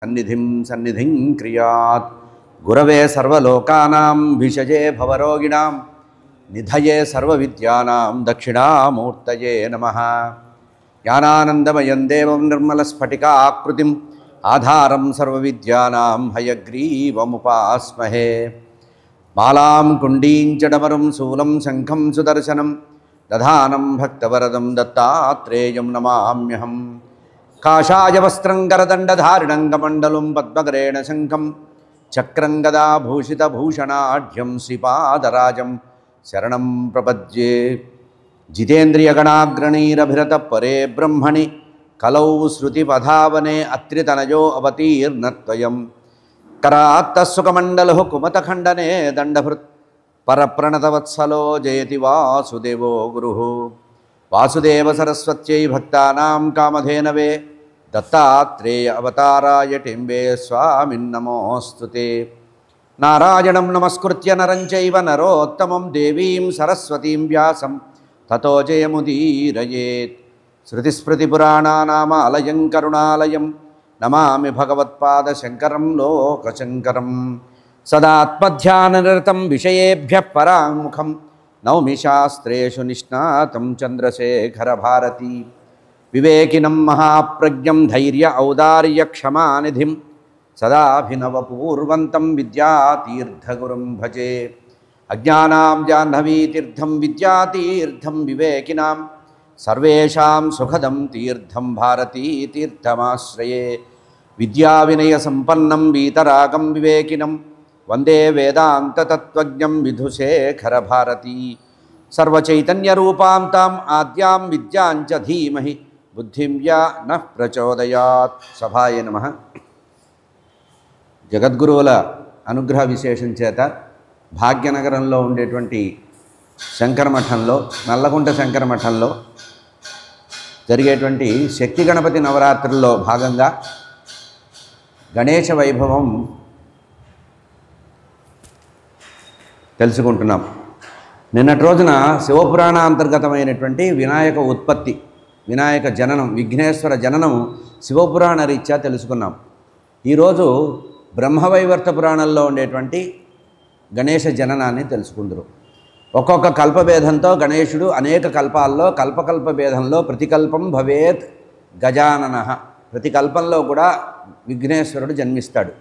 సన్నిధిం క్రియాత్ గురవే సర్వలోకానాం విషజే భవరోగిణాం నిధయే సర్వవిద్యానాం దక్షిణామూర్తయే నమః. జ్ఞానానందమయం దేవం నిర్మలస్ఫటికాకృతిం ఆధారం సర్వవిద్యానాం హయగ్రీవముపాస్మహే. మాలాం కుండీం చ డమరుం శూలం శంఖం సుదర్శనం దధానం భక్తవరదం దత్తాత్రేయం నమామ్యహం. కాషాయ వస్త్రం కరదండధారిణం కమండలం పద్మకరేణ శంఖం చక్రం గదా భూషితభూషణాఢ్యం శ్రీపాదరాజం శరణం ప్రపద్యే. జితేంద్రియగణాగ్రణీరభిరత పరే బ్రహ్మణి కలౌ శృతిపధావనే అత్రితనయో అవతీర్ణత్వయం. కరాత్తసుకమండలో కుమతఖండనే దండభృత్ పరప్రణతవత్సలో జయతి వాసుదేవో గురుః. వాసుదేవ సరస్వత్యై భక్తానాం కామధేనవే దత్తాత్రేయ అవతారాయ టింబే స్వామిన్నమోస్తుతే. నారాయణం నమస్కృత్య నరం చైవ నరోత్తమం దేవీం సరస్వతీం వ్యాసం తతో జయముదీరయేత్. శృతిస్మృతిపురాణానామాలయం కరుణాలయం నమామి భగవత్పాదశంకరం లోకశంకరం. సదాత్మధ్యాననిరతం విషయేభ్యః పరాంముఖం నౌమి శాస్త్రేషు నిష్ణాతం చంద్రశేఖరభారతి. వివేకినం మహాప్రజ్ఞం ధైర్య ఔదార్య క్షమానిధిం సదాభినవపూర్వంతం విద్యాతీర్థగురుం భజే. అజ్ఞానాం జాహ్నవీతీర్థం విద్యాతీర్థం వివేకినాం సర్వేషాం సుఖదం తీర్థం భారతీతీర్థమాశ్రయే. విద్యావినయసంపన్నం వీతరాగం వివేకినం వందే వేదాంతతత్త్వజ్ఞం విధుశేఖరభారతి. సర్వచైతన్యరూపాం తాం ఆద్యాం విద్యాంచ ధీమహి బుద్ధిం యా నః ప్రచోదయాత్. సభాయ నమః. జగద్గురువుల అనుగ్రహ విశేషం చేత భాగ్యనగరంలో ఉండేటువంటి శంకరమఠంలో, నల్లకుంట శంకరమఠంలో జరిగేటువంటి శక్తి గణపతి నవరాత్రుల్లో భాగంగా గణేశ వైభవం తెలుసుకుంటున్నాం. నిన్నటి రోజున శివపురాణ అంతర్గతమైనటువంటి వినాయక ఉత్పత్తి, వినాయక జననం, విఘ్నేశ్వర జననం శివపురాణ రీత్యా తెలుసుకున్నాం. ఈరోజు బ్రహ్మవైవర్త పురాణంలో ఉండేటువంటి గణేశ జననాన్ని తెలుసుకుందరు. ఒక్కొక్క కల్పభేదంతో గణేశుడు అనేక కల్పాల్లో కల్పకల్ప భేదంలో ప్రతికల్పం భవేత్ గజానన, ప్రతి కల్పంలో కూడా విఘ్నేశ్వరుడు జన్మిస్తాడు.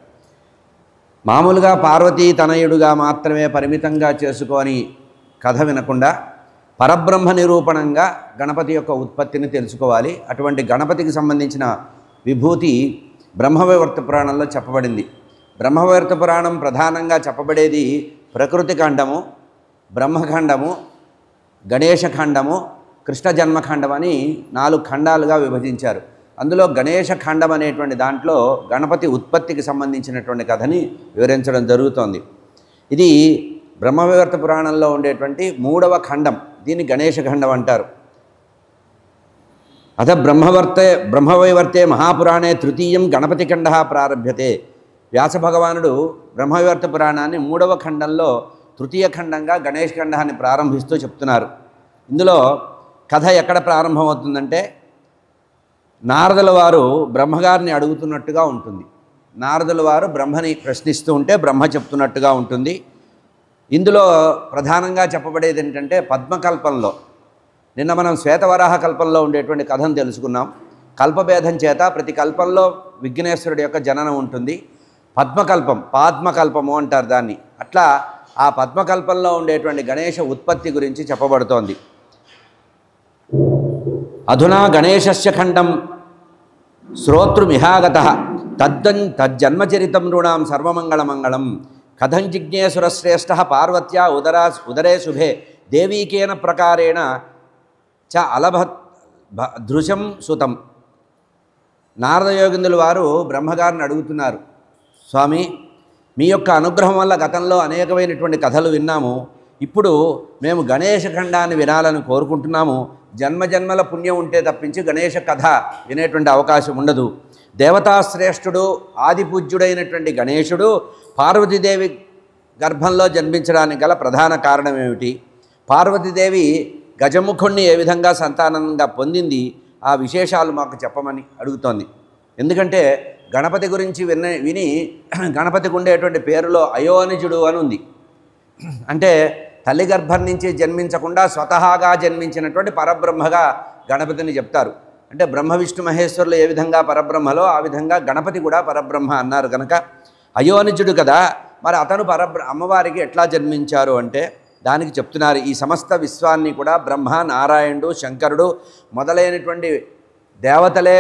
మామూలుగా పార్వతీ తనయుడుగా మాత్రమే పరిమితంగా చేసుకొని కథ వినకుండా పరబ్రహ్మ నిరూపణంగా గణపతి యొక్క ఉత్పత్తిని తెలుసుకోవాలి. అటువంటి గణపతికి సంబంధించిన విభూతి బ్రహ్మవైవర్త పురాణంలో చెప్పబడింది. బ్రహ్మవైవర్త పురాణం ప్రధానంగా చెప్పబడేది ప్రకృతి ఖండము, బ్రహ్మఖండము, గణేశఖండము, కృష్ణ జన్మఖండం అని 4 ఖండాలుగా విభజించారు. అందులో గణేశ ఖండం అనేటువంటి దాంట్లో గణపతి ఉత్పత్తికి సంబంధించినటువంటి కథని వివరించడం జరుగుతోంది. ఇది బ్రహ్మవైవర్త పురాణంలో ఉండేటువంటి 3వ ఖండం. దీన్ని గణేశ ఖండం అంటారు. అథ బ్రహ్మవైవర్తే మహాపురాణే తృతీయం గణపతి ఖండ ప్రారభ్యతే. వ్యాస భగవానుడు బ్రహ్మవైవర్త పురాణాన్ని 3వ ఖండంలో తృతీయ ఖండంగా గణేశ ఖండాన్ని ప్రారంభిస్తూ చెప్తున్నారు. ఇందులో కథ ఎక్కడ ప్రారంభమవుతుందంటే నారదుల వారు బ్రహ్మగారిని అడుగుతున్నట్టుగా ఉంటుంది. నారదుల వారు బ్రహ్మని ప్రశ్నిస్తూ ఉంటే బ్రహ్మ చెప్తున్నట్టుగా ఉంటుంది. ఇందులో ప్రధానంగా చెప్పబడేది ఏంటంటే పద్మకల్పంలో, నిన్న మనం శ్వేతవరాహ కల్పంలో ఉండేటువంటి కథను తెలుసుకున్నాం. కల్పభేదం చేత ప్రతి కల్పంలో విఘ్నేశ్వరుడి యొక్క జననం ఉంటుంది. పద్మకల్పం, పాద్మకల్పము అంటారు దాన్ని. అట్లా ఆ పద్మకల్పంలో ఉండేటువంటి గణేశ ఉత్పత్తి గురించి చెప్పబడుతోంది. అధునా గణేశస్య ఖండం శ్రోతృమిహాగతః తజ్జన్మచరితం నృణాం సర్వమంగళమంగళం. కథం జిజ్ఞేశ్వరశ్రేష్ఠః పార్వత్యా ఉదరే శుభే దేవీకేన ప్రకారేణ చ అలభత్ దృశం సుతం. నారదయోగిందుల వారు బ్రహ్మగారిని అడుగుతున్నారు, స్వామి మీ యొక్క అనుగ్రహం వల్ల గతంలో అనేకమైనటువంటి కథలు విన్నాము. ఇప్పుడు మేము గణేశ ఖండాన్ని వినాలని కోరుకుంటున్నాము. జన్మజన్మల పుణ్యం ఉంటే తప్పించి గణేశ కథ వినేటువంటి అవకాశం ఉండదు. దేవతాశ్రేష్ఠుడు ఆదిపూజ్యుడైనటువంటి గణేశుడు పార్వతీదేవి గర్భంలో జన్మించడానికి గల ప్రధాన కారణం ఏమిటి? పార్వతీదేవి గజముఖుణ్ణి ఏ విధంగా సంతానంగా పొందింది? ఆ విశేషాలు మాకు చెప్పమని అడుగుతోంది. ఎందుకంటే గణపతి గురించి విని గణపతికి ఉండేటువంటి పేరులో అయోనిజుడు అని ఉంది. అంటే తల్లి గర్భం నుంచి జన్మించకుండా స్వతహాగా జన్మించినటువంటి పరబ్రహ్మగా గణపతిని చెప్తారు. అంటే బ్రహ్మ విష్ణు మహేశ్వరులు ఏ విధంగా పరబ్రహ్మలో ఆ విధంగా గణపతి కూడా పరబ్రహ్మ అన్నారు కనుక అయోనిజుడు కదా, మరి అతను అమ్మవారికి ఎట్లా జన్మించారు అంటే దానికి చెప్తున్నారు. ఈ సమస్త విశ్వాన్ని కూడా బ్రహ్మ, నారాయణుడు, శంకరుడు మొదలైనటువంటి దేవతలే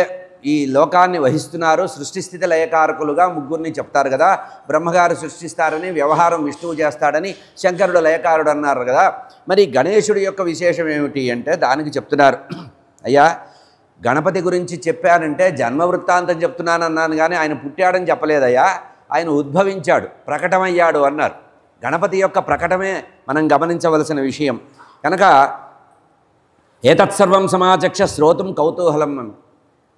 ఈ లోకాన్ని వహిస్తున్నారు. సృష్టి స్థితి లయకారకులుగా ముగ్గురిని చెప్తారు కదా. బ్రహ్మగారు సృష్టిస్తారని, వ్యవహారం విష్ణువు చేస్తాడని, శంకరుడు లయకారుడు అన్నారు కదా. మరి గణేశుడి యొక్క విశేషం ఏమిటి అంటే దానికి చెప్తున్నారు. అయ్యా, గణపతి గురించి చెప్పానంటే జన్మ వృత్తాంతం చెప్తున్నానన్నాను కానీ ఆయన పుట్టాడని చెప్పలేదయ్యా, ఆయన ఉద్భవించాడు, ప్రకటమయ్యాడు అన్నారు. గణపతి యొక్క ప్రకటమే మనం గమనించవలసిన విషయం కనుక ఏతత్సర్వం సమాచక్ష శ్రోతం కౌతూహలం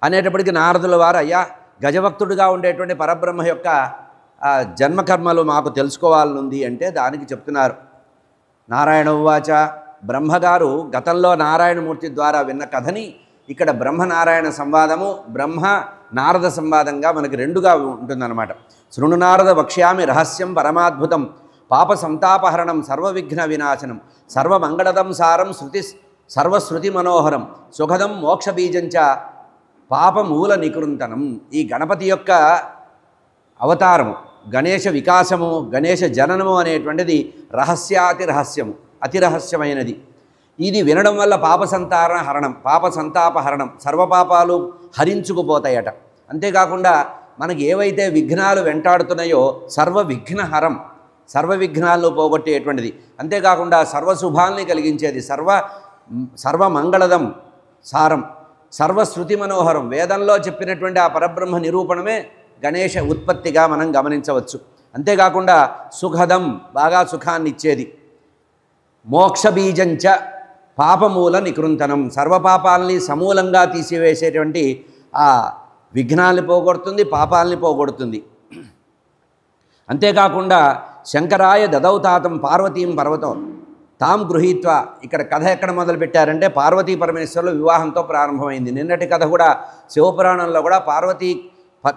అనేటప్పటికీ నారదుల వారు అయ్యా గజభక్తుడిగా ఉండేటువంటి పరబ్రహ్మ యొక్క జన్మకర్మలు మాకు తెలుసుకోవాలనుంది అంటే దానికి చెప్తున్నారు. నారాయణ ఉవాచ, బ్రహ్మగారు గతంలో నారాయణమూర్తి ద్వారా విన్న కథని ఇక్కడ బ్రహ్మనారాయణ సంవాదము, బ్రహ్మ నారద సంవాదంగా మనకి రెండుగా ఉంటుందన్నమాట. శృణు నారద వక్ష్యామి రహస్యం పరమాద్భుతం పాప సంతాపహరణం సర్వవిఘ్న వినాశనం సర్వమంగళదం సారం సర్వశ్రుతి మనోహరం సుఖదం మోక్షబీజంచ పాపమూల నికృంతనం. ఈ గణపతి యొక్క అవతారము, గణేశ వికాసము, గణేశ జననము అనేటువంటిది రహస్యాతి రహస్యము, అతి రహస్యమైనది. ఇది వినడం వల్ల పాప సంతాపహరణం సర్వపాపాలు హరించుకుపోతాయట. అంతేకాకుండా మనకి ఏవైతే విఘ్నాలు వెంటాడుతున్నాయో సర్వవిఘ్నహరం, సర్వ విఘ్నాలను పోగొట్టేటువంటిది. అంతేకాకుండా సర్వశుభాల్ని కలిగించేది, సర్వమంగళదం సారం, సర్వశ్రుతి మనోహరం. వేదంలో చెప్పినటువంటి ఆ పరబ్రహ్మ నిరూపణమే గణేశ ఉత్పత్తిగా మనం గమనించవచ్చు. అంతేకాకుండా సుఖదం, బాగా సుఖాన్ని ఇచ్చేది. మోక్షబీజంచ పాపమూల నికృంతనం, సర్వపాపాలని సమూలంగా తీసివేసేటువంటి ఆ విఘ్నాల్ని పోగొడుతుంది, పాపాలని పోగొడుతుంది. అంతేకాకుండా శంకరాయ దదౌతాతం పార్వతీం పర్వతం తాం గృహీత్వ. ఇక్కడ కథ ఎక్కడ మొదలుపెట్టారంటే పార్వతీ పరమేశ్వరుల వివాహంతో ప్రారంభమైంది. నిన్నటి కథ కూడా శివపురాణంలో కూడా పార్వతీ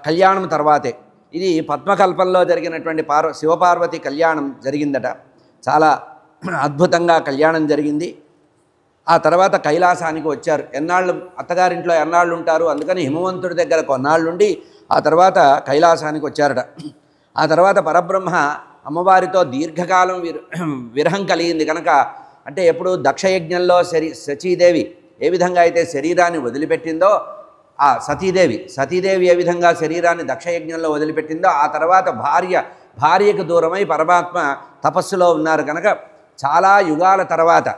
కళ్యాణం తర్వాతే. ఇది పద్మకల్పంలో జరిగినటువంటి శివపార్వతి కళ్యాణం జరిగిందట. చాలా అద్భుతంగా కళ్యాణం జరిగింది. ఆ తర్వాత కైలాసానికి వచ్చారు. అత్తగారింట్లో ఎన్నాళ్ళు ఉంటారు, అందుకని హిమవంతుడి దగ్గర కొన్నాళ్ళుండి ఆ తర్వాత కైలాసానికి వచ్చారట. ఆ తర్వాత పరబ్రహ్మ అమ్మవారితో దీర్ఘకాలం విరహం కలిగింది కనుక, అంటే ఎప్పుడు దక్షయజ్ఞంలో సచీదేవి ఏ విధంగా అయితే శరీరాన్ని వదిలిపెట్టిందో, ఆ సతీదేవి ఏ విధంగా శరీరాన్ని దక్షయజ్ఞంలో వదిలిపెట్టిందో, ఆ తర్వాత భార్యకు దూరమై పరమాత్మ తపస్సులో ఉన్నారు కనుక చాలా యుగాల తర్వాత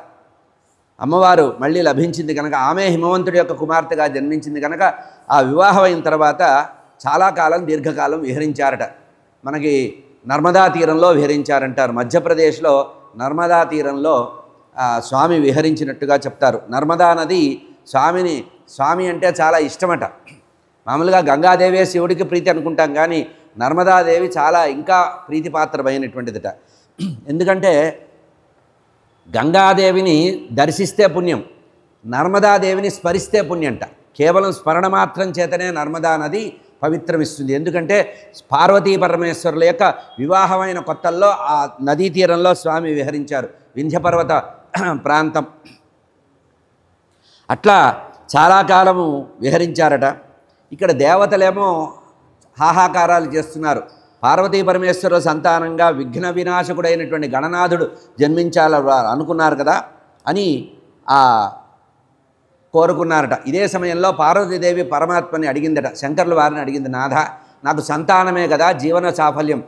అమ్మవారు మళ్ళీ లభించింది కనుక, ఆమె హిమవంతుడి యొక్క కుమార్తెగా జన్మించింది కనుక ఆ వివాహం అయిన తర్వాత చాలా కాలం దీర్ఘకాలం విహరించారట. మనకి నర్మదా తీరంలో విహరించారంటారు. మధ్యప్రదేశ్లో నర్మదా తీరంలో స్వామి విహరించినట్టుగా చెప్తారు. నర్మదా నది స్వామి అంటే చాలా ఇష్టమట. మామూలుగా గంగాదేవే శివుడికి ప్రీతి అనుకుంటాం కానీ నర్మదాదేవి చాలా ఇంకా ప్రీతిపాత్రమైనటువంటిదట. ఎందుకంటే గంగాదేవిని దర్శిస్తే పుణ్యం, నర్మదాదేవిని స్మరిస్తే పుణ్యంట. కేవలం స్మరణ మాత్రం చేతనే నర్మదా నది పవిత్రమిస్తుంది. ఎందుకంటే పార్వతీ పరమేశ్వరుల యొక్క వివాహమైన కొత్తల్లో ఆ నదీ తీరంలో స్వామి విహరించారు, వింధ్యపర్వత ప్రాంతం. అట్లా చాలా కాలము విహరించారట. ఇక్కడ దేవతలేమో హాహాకారాలు చేస్తున్నారు. పార్వతీ పరమేశ్వరుల సంతానంగా విఘ్న వినాశకుడైనటువంటి గణనాథుడు జన్మించాల అనుకున్నారు కదా అని కోరుకున్నారట. ఇదే సమయంలో పార్వతీదేవి పరమాత్మని అడిగిందట, శంకర్ల వారిని అడిగింది, నాథ నాకు సంతానమే కదా జీవన సాఫల్యం,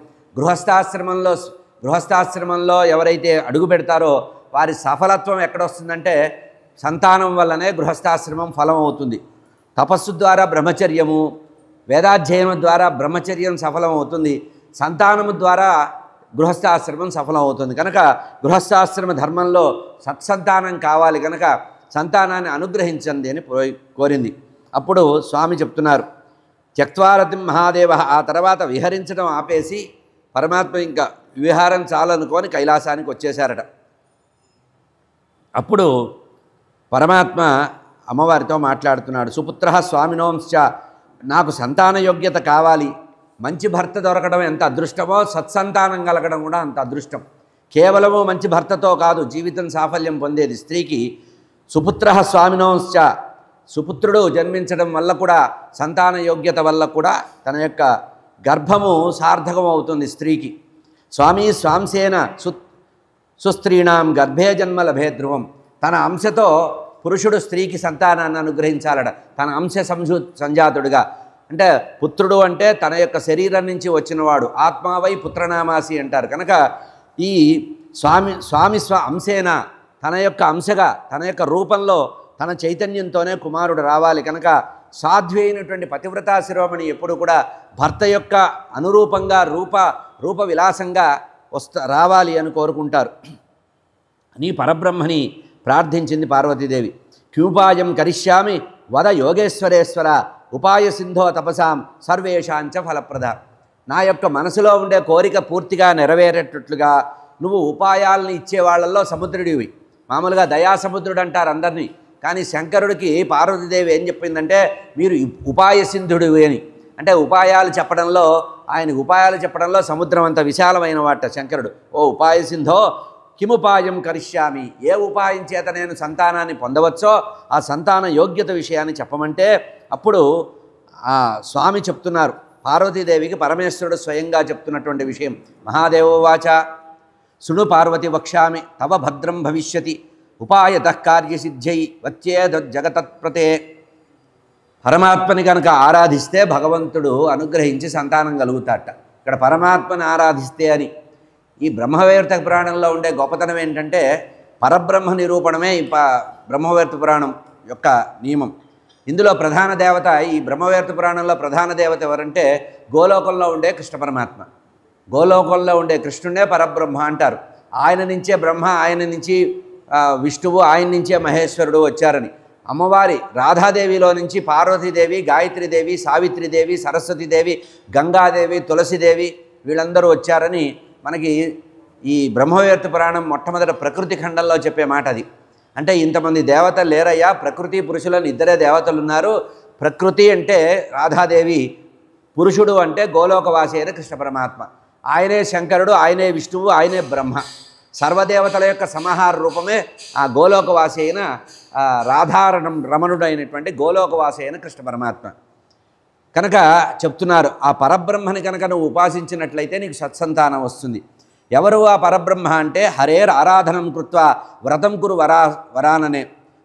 గృహస్థాశ్రమంలో ఎవరైతే అడుగు పెడతారో వారి సఫలత్వం ఎక్కడొస్తుందంటే సంతానం వల్లనే గృహస్థాశ్రమం ఫలం అవుతుంది. తపస్సు ద్వారా బ్రహ్మచర్యము, వేదాధ్యయనం ద్వారా బ్రహ్మచర్యం సఫలం అవుతుంది, సంతానము ద్వారా గృహస్థాశ్రమం సఫలం అవుతుంది. కనుక గృహస్థాశ్రమ ధర్మంలో సత్సంతానం కావాలి కనుక సంతానాన్ని అనుగ్రహించండి అని కోరింది. అప్పుడు స్వామి చెప్తున్నారు, త్యక్త్వారతిం మహాదేవ. ఆ తర్వాత విహరించడం ఆపేసి పరమాత్మ ఇంకా విహారం చాలనుకొని కైలాసానికి వచ్చేశారట. అప్పుడు పరమాత్మ అమ్మవారితో మాట్లాడుతున్నాడు. సుపుత్ర స్వామినోంశ్చ నాకు సంతాన యోగ్యత కావాలి, మంచి భర్త దొరకడం ఎంత అదృష్టమో సత్సంతానం కలగడం కూడా అంత అదృష్టం. కేవలము మంచి భర్తతో కాదు జీవితం సాఫల్యం పొందేది. స్త్రీకి సుపుత్ర స్వామినోశ్చ, సుపుత్రుడు జన్మించడం వల్ల కూడా, సంతాన యోగ్యత వల్ల కూడా తన యొక్క గర్భము సార్థకం అవుతుంది స్త్రీకి. స్వామి స్వాంసేన సుస్త్రీణాం గర్భే జన్మ లభే ధ్రువం. తన అంశతో పురుషుడు స్త్రీకి సంతానాన్ని అనుగ్రహించాలట, తన అంశ సంజాతుడుగా. అంటే పుత్రుడు అంటే తన యొక్క శరీరం నుంచి వచ్చినవాడు, ఆత్మావై పుత్రనామాసి అంటారు. కనుక ఈ స్వామి అంశేన, తన యొక్క అంశగా, తన యొక్క రూపంలో, తన చైతన్యంతోనే కుమారుడు రావాలి. కనుక సాధ్వి అయినటువంటి పతివ్రతా శిరోమణి ఎప్పుడు కూడా భర్త యొక్క అనురూపంగా రూప విలాసంగా రావాలి అని కోరుకుంటారు. నీ పరబ్రహ్మని ప్రార్థించింది పార్వతీదేవి. క్యూపాయం కరిష్యామి వద యోగేశ్వరేశ్వర ఉపాయ సింధో తపసాం సర్వేషాంచ ఫలప్రద. నా యొక్క మనసులో ఉండే కోరిక పూర్తిగా నెరవేరేటట్లుగా నువ్వు ఉపాయాలను ఇచ్చేవాళ్లలో సముద్రుడివి. మామూలుగా దయాసముద్రుడు అంటారు అందరినీ, కానీ శంకరుడికి పార్వతీదేవి ఏం చెప్పిందంటే మీరు ఉపాయ సింధుడివి అని. అంటే ఉపాయాలు చెప్పడంలో, ఆయనకు ఉపాయాలు చెప్పడంలో సముద్రం అంత విశాలమైన వాట శంకరుడు. ఓ ఉపాయ సింధో కిముపాయం కరిష్యామి, ఏ ఉపాయం చేత నేను సంతానాన్ని పొందవచ్చో ఆ సంతాన యోగ్యత విషయాన్ని చెప్పమంటే అప్పుడు ఆ స్వామి చెప్తున్నారు పార్వతీదేవికి, పరమేశ్వరుడు స్వయంగా చెప్తున్నటువంటి విషయం. మహాదేవోవాచ శృణు పార్వతి వక్ష్యామి తవ భద్రం భవిష్యతి ఉపాయతః కార్యసిద్ధ్యై వచ్చేదజ్జగతత్ప్రతే. పరమాత్మని కనుక ఆరాధిస్తే భగవంతుడు అనుగ్రహించి సంతానం కలుగుతాట. ఇక్కడ పరమాత్మని ఆరాధిస్తే అని. ఈ బ్రహ్మవైవర్త పురాణంలో ఉండే గొప్పతనం ఏంటంటే పరబ్రహ్మ నిరూపణమే ఈ బ్రహ్మవైవర్త పురాణం యొక్క నియమం. ఇందులో ప్రధాన దేవత, ఈ బ్రహ్మవైవర్త పురాణంలో ప్రధాన దేవత ఎవరంటే గోలోకంలో ఉండే కృష్ణ పరమాత్మ. గోలోకంలో ఉండే కృష్ణుడే పరబ్రహ్మ అంటారు. ఆయన నుంచే బ్రహ్మ, ఆయన నుంచి విష్ణువు, ఆయన నుంచే మహేశ్వరుడు వచ్చారని. అమ్మవారి రాధాదేవిలో నుంచి పార్వతీదేవి, గాయత్రీదేవి, సావిత్రిదేవి, సరస్వతీదేవి, గంగాదేవి, తులసిదేవి వీళ్ళందరూ వచ్చారని మనకి ఈ బ్రహ్మవైవర్త పురాణం మొట్టమొదట ప్రకృతి ఖండంలో చెప్పే మాట అది. అంటే ఇంతమంది దేవతలు లేరయ్యా, ప్రకృతి పురుషులను ఇద్దరే దేవతలు ఉన్నారు. ప్రకృతి అంటే రాధాదేవి, పురుషుడు అంటే గోలోకవాసి అయిన కృష్ణ పరమాత్మ. ఆయనే శంకరుడు, ఆయనే విష్ణువు, ఆయనే బ్రహ్మ. సర్వదేవతల యొక్క సమాహార రూపమే ఆ గోలోకవాసి అయిన రమణుడు అయినటువంటి గోలోకవాసి అయిన కృష్ణ పరమాత్మ. కనుక చెప్తున్నారు ఆ పరబ్రహ్మని కనుక నువ్వు ఉపాసించినట్లయితే నీకు సత్సంతానం వస్తుంది. ఎవరు ఆ పరబ్రహ్మ అంటే హరేర్ ఆరాధనం కృత్వా వ్రతం కురు వరాననే.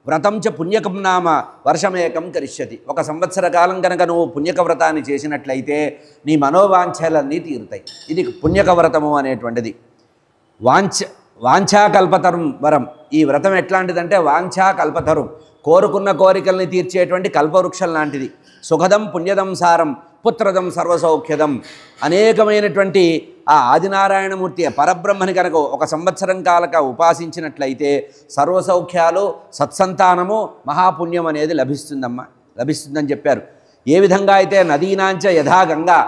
వ్రతం చ పుణ్యకం నామ వర్షమేకం కరిష్యతి. 1 సంవత్సర కాలం కనుక నువ్వు పుణ్యక వ్రతాన్ని చేసినట్లయితే నీ మనోవాంఛలన్నీ తీరుతాయి. ఇది పుణ్యక వ్రతము అనేటువంటిది. వాంఛాకల్పతరం వరం. ఈ వ్రతం ఎట్లాంటిదంటే వాంఛాకల్పతరం, కోరుకున్న కోరికల్ని తీర్చేటువంటి కల్పవృక్షం లాంటిది. సుఖదం పుణ్యదం సారం పుత్రదం సర్వసౌఖ్యదం. అనేకమైనటువంటి ఆ ఆదినారాయణమూర్తి పరబ్రహ్మని కనుక 1 సంవత్సరం కాలక ఉపాసించినట్లయితే సర్వసౌఖ్యాలు, సత్సంతానము, మహాపుణ్యం అనేది లభిస్తుందని చెప్పారు. ఏ విధంగా అయితే నదీనాంచ యథా గంగా,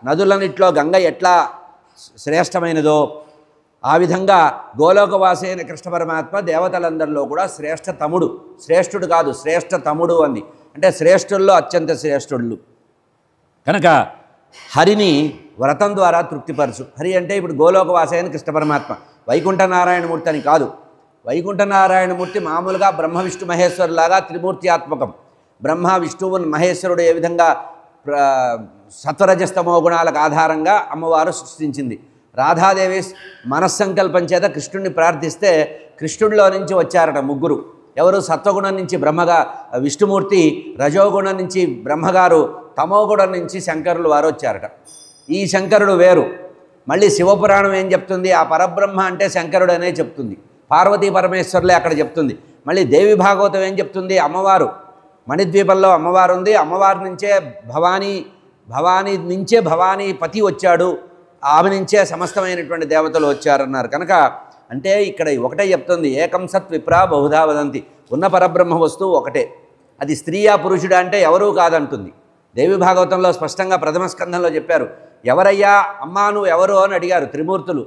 నదులన్నిట్లో గంగ ఎట్లా శ్రేష్టమైనదో ఆ విధంగా గోలోకవాసి అయిన కృష్ణ పరమాత్మ దేవతలందరిలో కూడా శ్రేష్ఠుడు కాదు, శ్రేష్ఠ తముడు అంది. అంటే శ్రేష్ఠుల్లో అత్యంత శ్రేష్ఠుళ్ళు. కనుక హరిని వ్రతం ద్వారా తృప్తిపరచు. హరి అంటే ఇప్పుడు గోలోకవాసి అయిన కృష్ణ పరమాత్మ, వైకుంఠ నారాయణమూర్తి అని కాదు. వైకుంఠ నారాయణమూర్తి మామూలుగా బ్రహ్మ విష్ణు మహేశ్వరులాగా త్రిమూర్త్యాత్మకం. బ్రహ్మ విష్ణువు మహేశ్వరుడు ఏ విధంగా సత్వరజస్తమో గుణాలకు ఆధారంగా అమ్మవారు సృష్టించింది. రాధాదేవి మనస్సంకల్పం చేత కృష్ణుడిని ప్రార్థిస్తే కృష్ణుడిలో నుంచి వచ్చారట ముగ్గురు. ఎవరు? సత్వగుణం నుంచి బ్రహ్మగా విష్ణుమూర్తి, రజోగుణం నుంచి బ్రహ్మగారు, తమోగుణం నుంచి శంకరులు వారు వచ్చారట. ఈ శంకరుడు వేరు. మళ్ళీ శివపురాణం ఏం చెప్తుంది? ఆ పరబ్రహ్మ అంటే శంకరుడు అనే చెప్తుంది. పార్వతీ పరమేశ్వరులే అక్కడ చెప్తుంది. మళ్ళీ దేవి భాగవతం ఏం చెప్తుంది? అమ్మవారు మణిద్వీపంలో అమ్మవారు ఉంది, అమ్మవారి నుంచే భవానీ నుంచే భవానీపతి వచ్చాడు, ఆమె నుంచే సమస్తమైనటువంటి దేవతలు వచ్చారన్నారు. కనుక అంటే ఇక్కడ ఒకటే చెప్తుంది, ఏకం సత్ విప్రా బహుధా వదంతి. ఉన్న పరబ్రహ్మ వస్తువు ఒకటే. అది స్త్రీయా పురుషుడా అంటే ఎవరూ కాదంటుంది. దేవి భాగవతంలో స్పష్టంగా ప్రథమ స్కంధంలో చెప్పారు. ఎవరయ్యా అమ్మా నువ్వు ఎవరు అని అడిగారు త్రిమూర్తులు.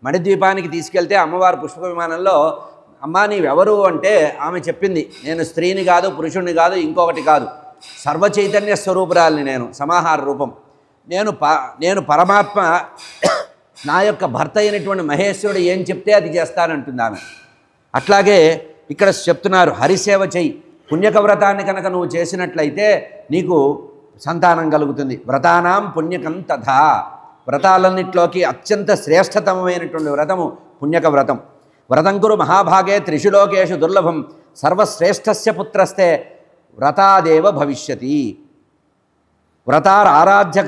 మణిద్వీపానికి తీసుకెళ్తే అమ్మవారు పుష్ప విమానంలో అమ్మా నీవెవరు అంటే ఆమె చెప్పింది, నేను స్త్రీని కాదు, పురుషుణ్ణి కాదు, ఇంకొకటి కాదు, సర్వచైతన్య స్వరూపురాలిని, నేను సమాహార రూపం, నేను పరమాత్మ, నా యొక్క భర్త అయినటువంటి మహేశ్వరుడు ఏం చెప్తే అది చేస్తానంటుంది ఆమె. అట్లాగే ఇక్కడ చెప్తున్నారు, హరిసేవ చెయ్యి, పుణ్యక వ్రతాన్ని కనుక నువ్వు చేసినట్లయితే నీకు సంతానం కలుగుతుంది. వ్రతానాం పుణ్యకం తథా, వ్రతాలన్నింటిలోకి అత్యంత శ్రేష్టతమైనటువంటి వ్రతము పుణ్యక వ్రతం. వ్రతం కురు మహాభాగే త్రిషు లోకేషు దుర్లభం సర్వశ్రేష్టస్య పుత్రస్తే వ్రతాదేవ భవిష్యతి. వ్రతారాధ్య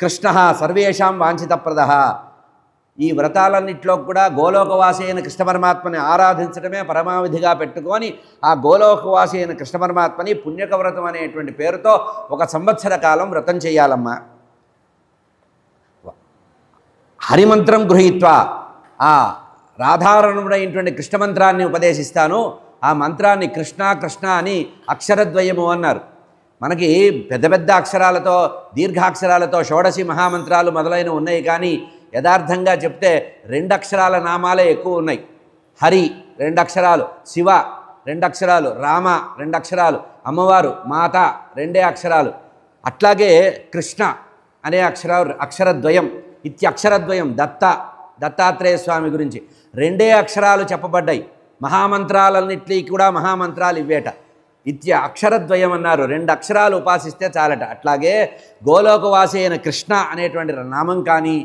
కృష్ణ సర్వేషాం వాంఛితప్రద. ఈ వ్రతాలన్నింటిలో కూడా గోలోకవాసి అయిన కృష్ణ పరమాత్మని ఆరాధించడమే పరమావధిగా పెట్టుకొని ఆ గోలోకవాసి అయిన కృష్ణ పరమాత్మని పుణ్యక వ్రతం అనేటువంటి పేరుతో 1 సంవత్సర కాలం వ్రతం చేయాలమ్మా. హరిమంత్రం గృహీత్వా, ఆ రాధారణుడైనటువంటి కృష్ణమంత్రాన్ని ఉపదేశిస్తాను. ఆ మంత్రాన్ని కృష్ణ కృష్ణ అని అక్షరద్వయము అన్నారు. మనకి పెద్ద పెద్ద అక్షరాలతో దీర్ఘాక్షరాలతో షోడశి మహామంత్రాలు మొదలైన ఉన్నాయి, కానీ యథార్థంగా చెప్తే 2 అక్షరాల నామాలే ఎక్కువ ఉన్నాయి. హరి 2 అక్షరాలు, శివ 2 అక్షరాలు, రామ 2 అక్షరాలు, అమ్మవారు మాత 2 అక్షరాలు. అట్లాగే కృష్ణ అనే అక్షరద్వయం, ఇత్యక్షరద్వయం. దత్తాత్రేయ స్వామి గురించి 2 అక్షరాలు చెప్పబడ్డాయి. మహామంత్రాలన్నింటినీ కూడా మహామంత్రాలు ఇవ్వేట. అక్షరద్వయం అన్నారు, 2 అక్షరాలు ఉపాసిస్తే చాలట. అట్లాగే గోలోకవాసి అయిన కృష్ణ అనేటువంటి నామం కానీ,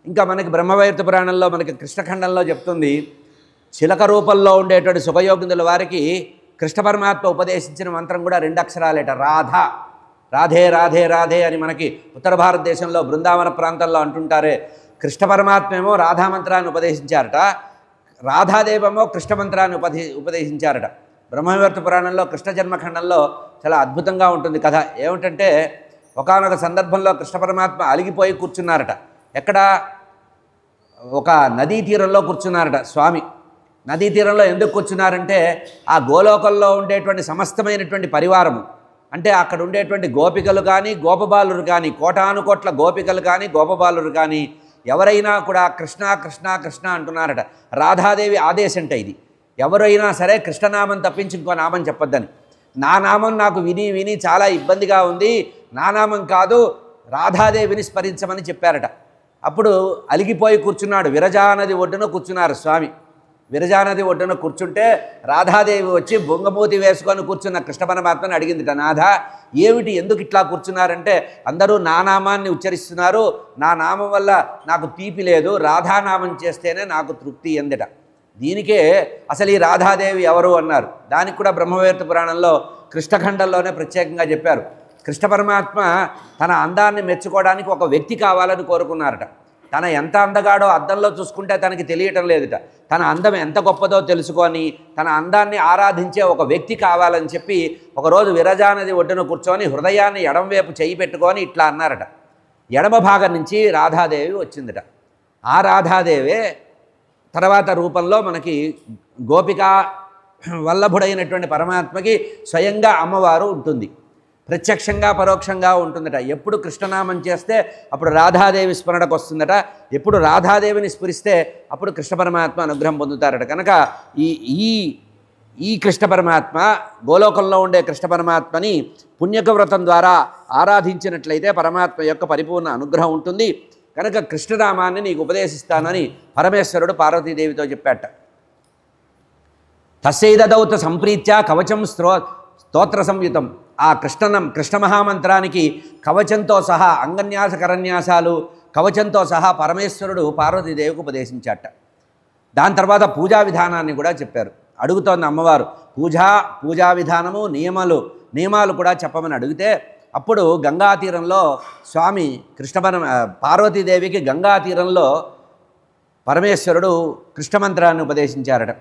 ఇంకా మనకి బ్రహ్మవైవర్త పురాణంలో మనకి కృష్ణఖండంలో చెప్తుంది, చిలక రూపంలో ఉండేటువంటి సుఖయోగినుల వారికి కృష్ణ పరమాత్మ ఉపదేశించిన మంత్రం కూడా 2 అక్షరాలేట. రాధే రాధే రాధే అని మనకి ఉత్తర భారతదేశంలో బృందావన ప్రాంతంలో అంటుంటారే. కృష్ణ పరమాత్మ ఏమో రాధామంత్రాన్ని ఉపదేశించారట, రాధాదేవేమో కృష్ణ మంత్రాన్ని ఉపదేశించారట. బ్రహ్మవైవర్త పురాణంలో కృష్ణ జన్మఖండంలో చాలా అద్భుతంగా ఉంటుంది కథ. ఏమిటంటే ఒకానొక సందర్భంలో కృష్ణ పరమాత్మ అలిగిపోయి కూర్చున్నారట. ఎక్కడ? ఒక నదీ తీరంలో కూర్చున్నారట స్వామి. నదీ తీరంలో ఎందుకు కూర్చున్నారంటే ఆ గోలోకంలో ఉండేటువంటి సమస్తమైనటువంటి పరివారము, అంటే అక్కడ ఉండేటువంటి గోపికలు కానీ గోపబాలురు కానీ, కోటానుకోట్ల గోపికలు కానీ గోపబాలురు కానీ ఎవరైనా కూడా కృష్ణ కృష్ణ కృష్ణ అంటున్నారట. రాధాదేవి ఆదేశంట ఇది. ఎవరైనా సరే కృష్ణనామం తప్పించి ఇంకో నామం చెప్పొద్దని. నా నామం నాకు విని విని చాలా ఇబ్బందిగా ఉంది, నా నామం కాదు రాధాదేవిని స్మరించమని చెప్పారట. అప్పుడు అలిగిపోయి కూర్చున్నాడు. విరజానది ఒడ్డున కూర్చున్నారు స్వామి. విరజానది ఒడ్డున కూర్చుంటే రాధాదేవి వచ్చి బొంగమూతి వేసుకొని కూర్చున్న కృష్ణ పరమాత్మని అడిగిందిట, నాథ ఏమిటి, ఎందుకు ఇట్లా కూర్చున్నారంటే అందరూ నా నామాన్ని ఉచ్చరిస్తున్నారు, నా నామం వల్ల నాకు తీపి లేదు, రాధానామం చేస్తేనే నాకు తృప్తి ఎందట. దీనికే అసలు ఈ రాధాదేవి ఎవరు అన్నారు. దానికి కూడా బ్రహ్మవైవర్త పురాణంలో కృష్ణఖండంలోనే ప్రత్యేకంగా చెప్పారు. కృష్ణ పరమాత్మ తన అందాన్ని మెచ్చుకోవడానికి ఒక వ్యక్తి కావాలని కోరుకున్నారట. తన ఎంత అందగాడో అద్దంలో చూసుకుంటే తనకి తెలియటం లేదుట. తన అందం ఎంత గొప్పదో తెలుసుకొని తన అందాన్ని ఆరాధించే ఒక వ్యక్తి కావాలని చెప్పి ఒకరోజు విరజానది ఒడ్డున కూర్చొని హృదయాన్ని ఎడమవైపు చేయి పెట్టుకొని ఇట్లా అన్నారట. ఎడమ భాగం నుంచి రాధాదేవి వచ్చిందట. ఆ రాధాదేవే తర్వాత రూపంలో మనకి గోపిక వల్లభుడైనటువంటి పరమాత్మకి స్వయంగా అమ్మవారు ఉంటుంది. ప్రత్యక్షంగా పరోక్షంగా ఉంటుందట. ఎప్పుడు కృష్ణనామం చేస్తే అప్పుడు రాధాదేవి స్మరణకు వస్తుందట. ఎప్పుడు రాధాదేవిని స్మరిస్తే అప్పుడు కృష్ణ పరమాత్మ అనుగ్రహం పొందుతారట. కనుక ఈ కృష్ణ పరమాత్మ, గోలోకంలో ఉండే కృష్ణ పరమాత్మని పుణ్యక వ్రతం ద్వారా ఆరాధించినట్లయితే పరమాత్మ యొక్క పరిపూర్ణ అనుగ్రహం ఉంటుంది. కనుక కృష్ణనామాన్ని నీకు ఉపదేశిస్తానని పరమేశ్వరుడు పార్వతీదేవితో చెప్పాట. తస్యైదౌత సంప్రీత్యా కవచం స్తోత్ర సంయుతం. ఆ కృష్ణ మహామంత్రానికి కవచంతో సహా అంగన్యాస కరన్యాసాలు కవచంతో సహా పరమేశ్వరుడు పార్వతీదేవికి ఉపదేశించాట. దాని తర్వాత పూజా విధానాన్ని కూడా చెప్పారు. అడుగుతోంది అమ్మవారు, పూజా విధానము నియమాలు కూడా చెప్పమని అడిగితే అప్పుడు గంగా తీరంలో స్వామి పార్వతీదేవికి గంగా తీరంలో పరమేశ్వరుడు కృష్ణమంత్రాన్ని ఉపదేశించారట.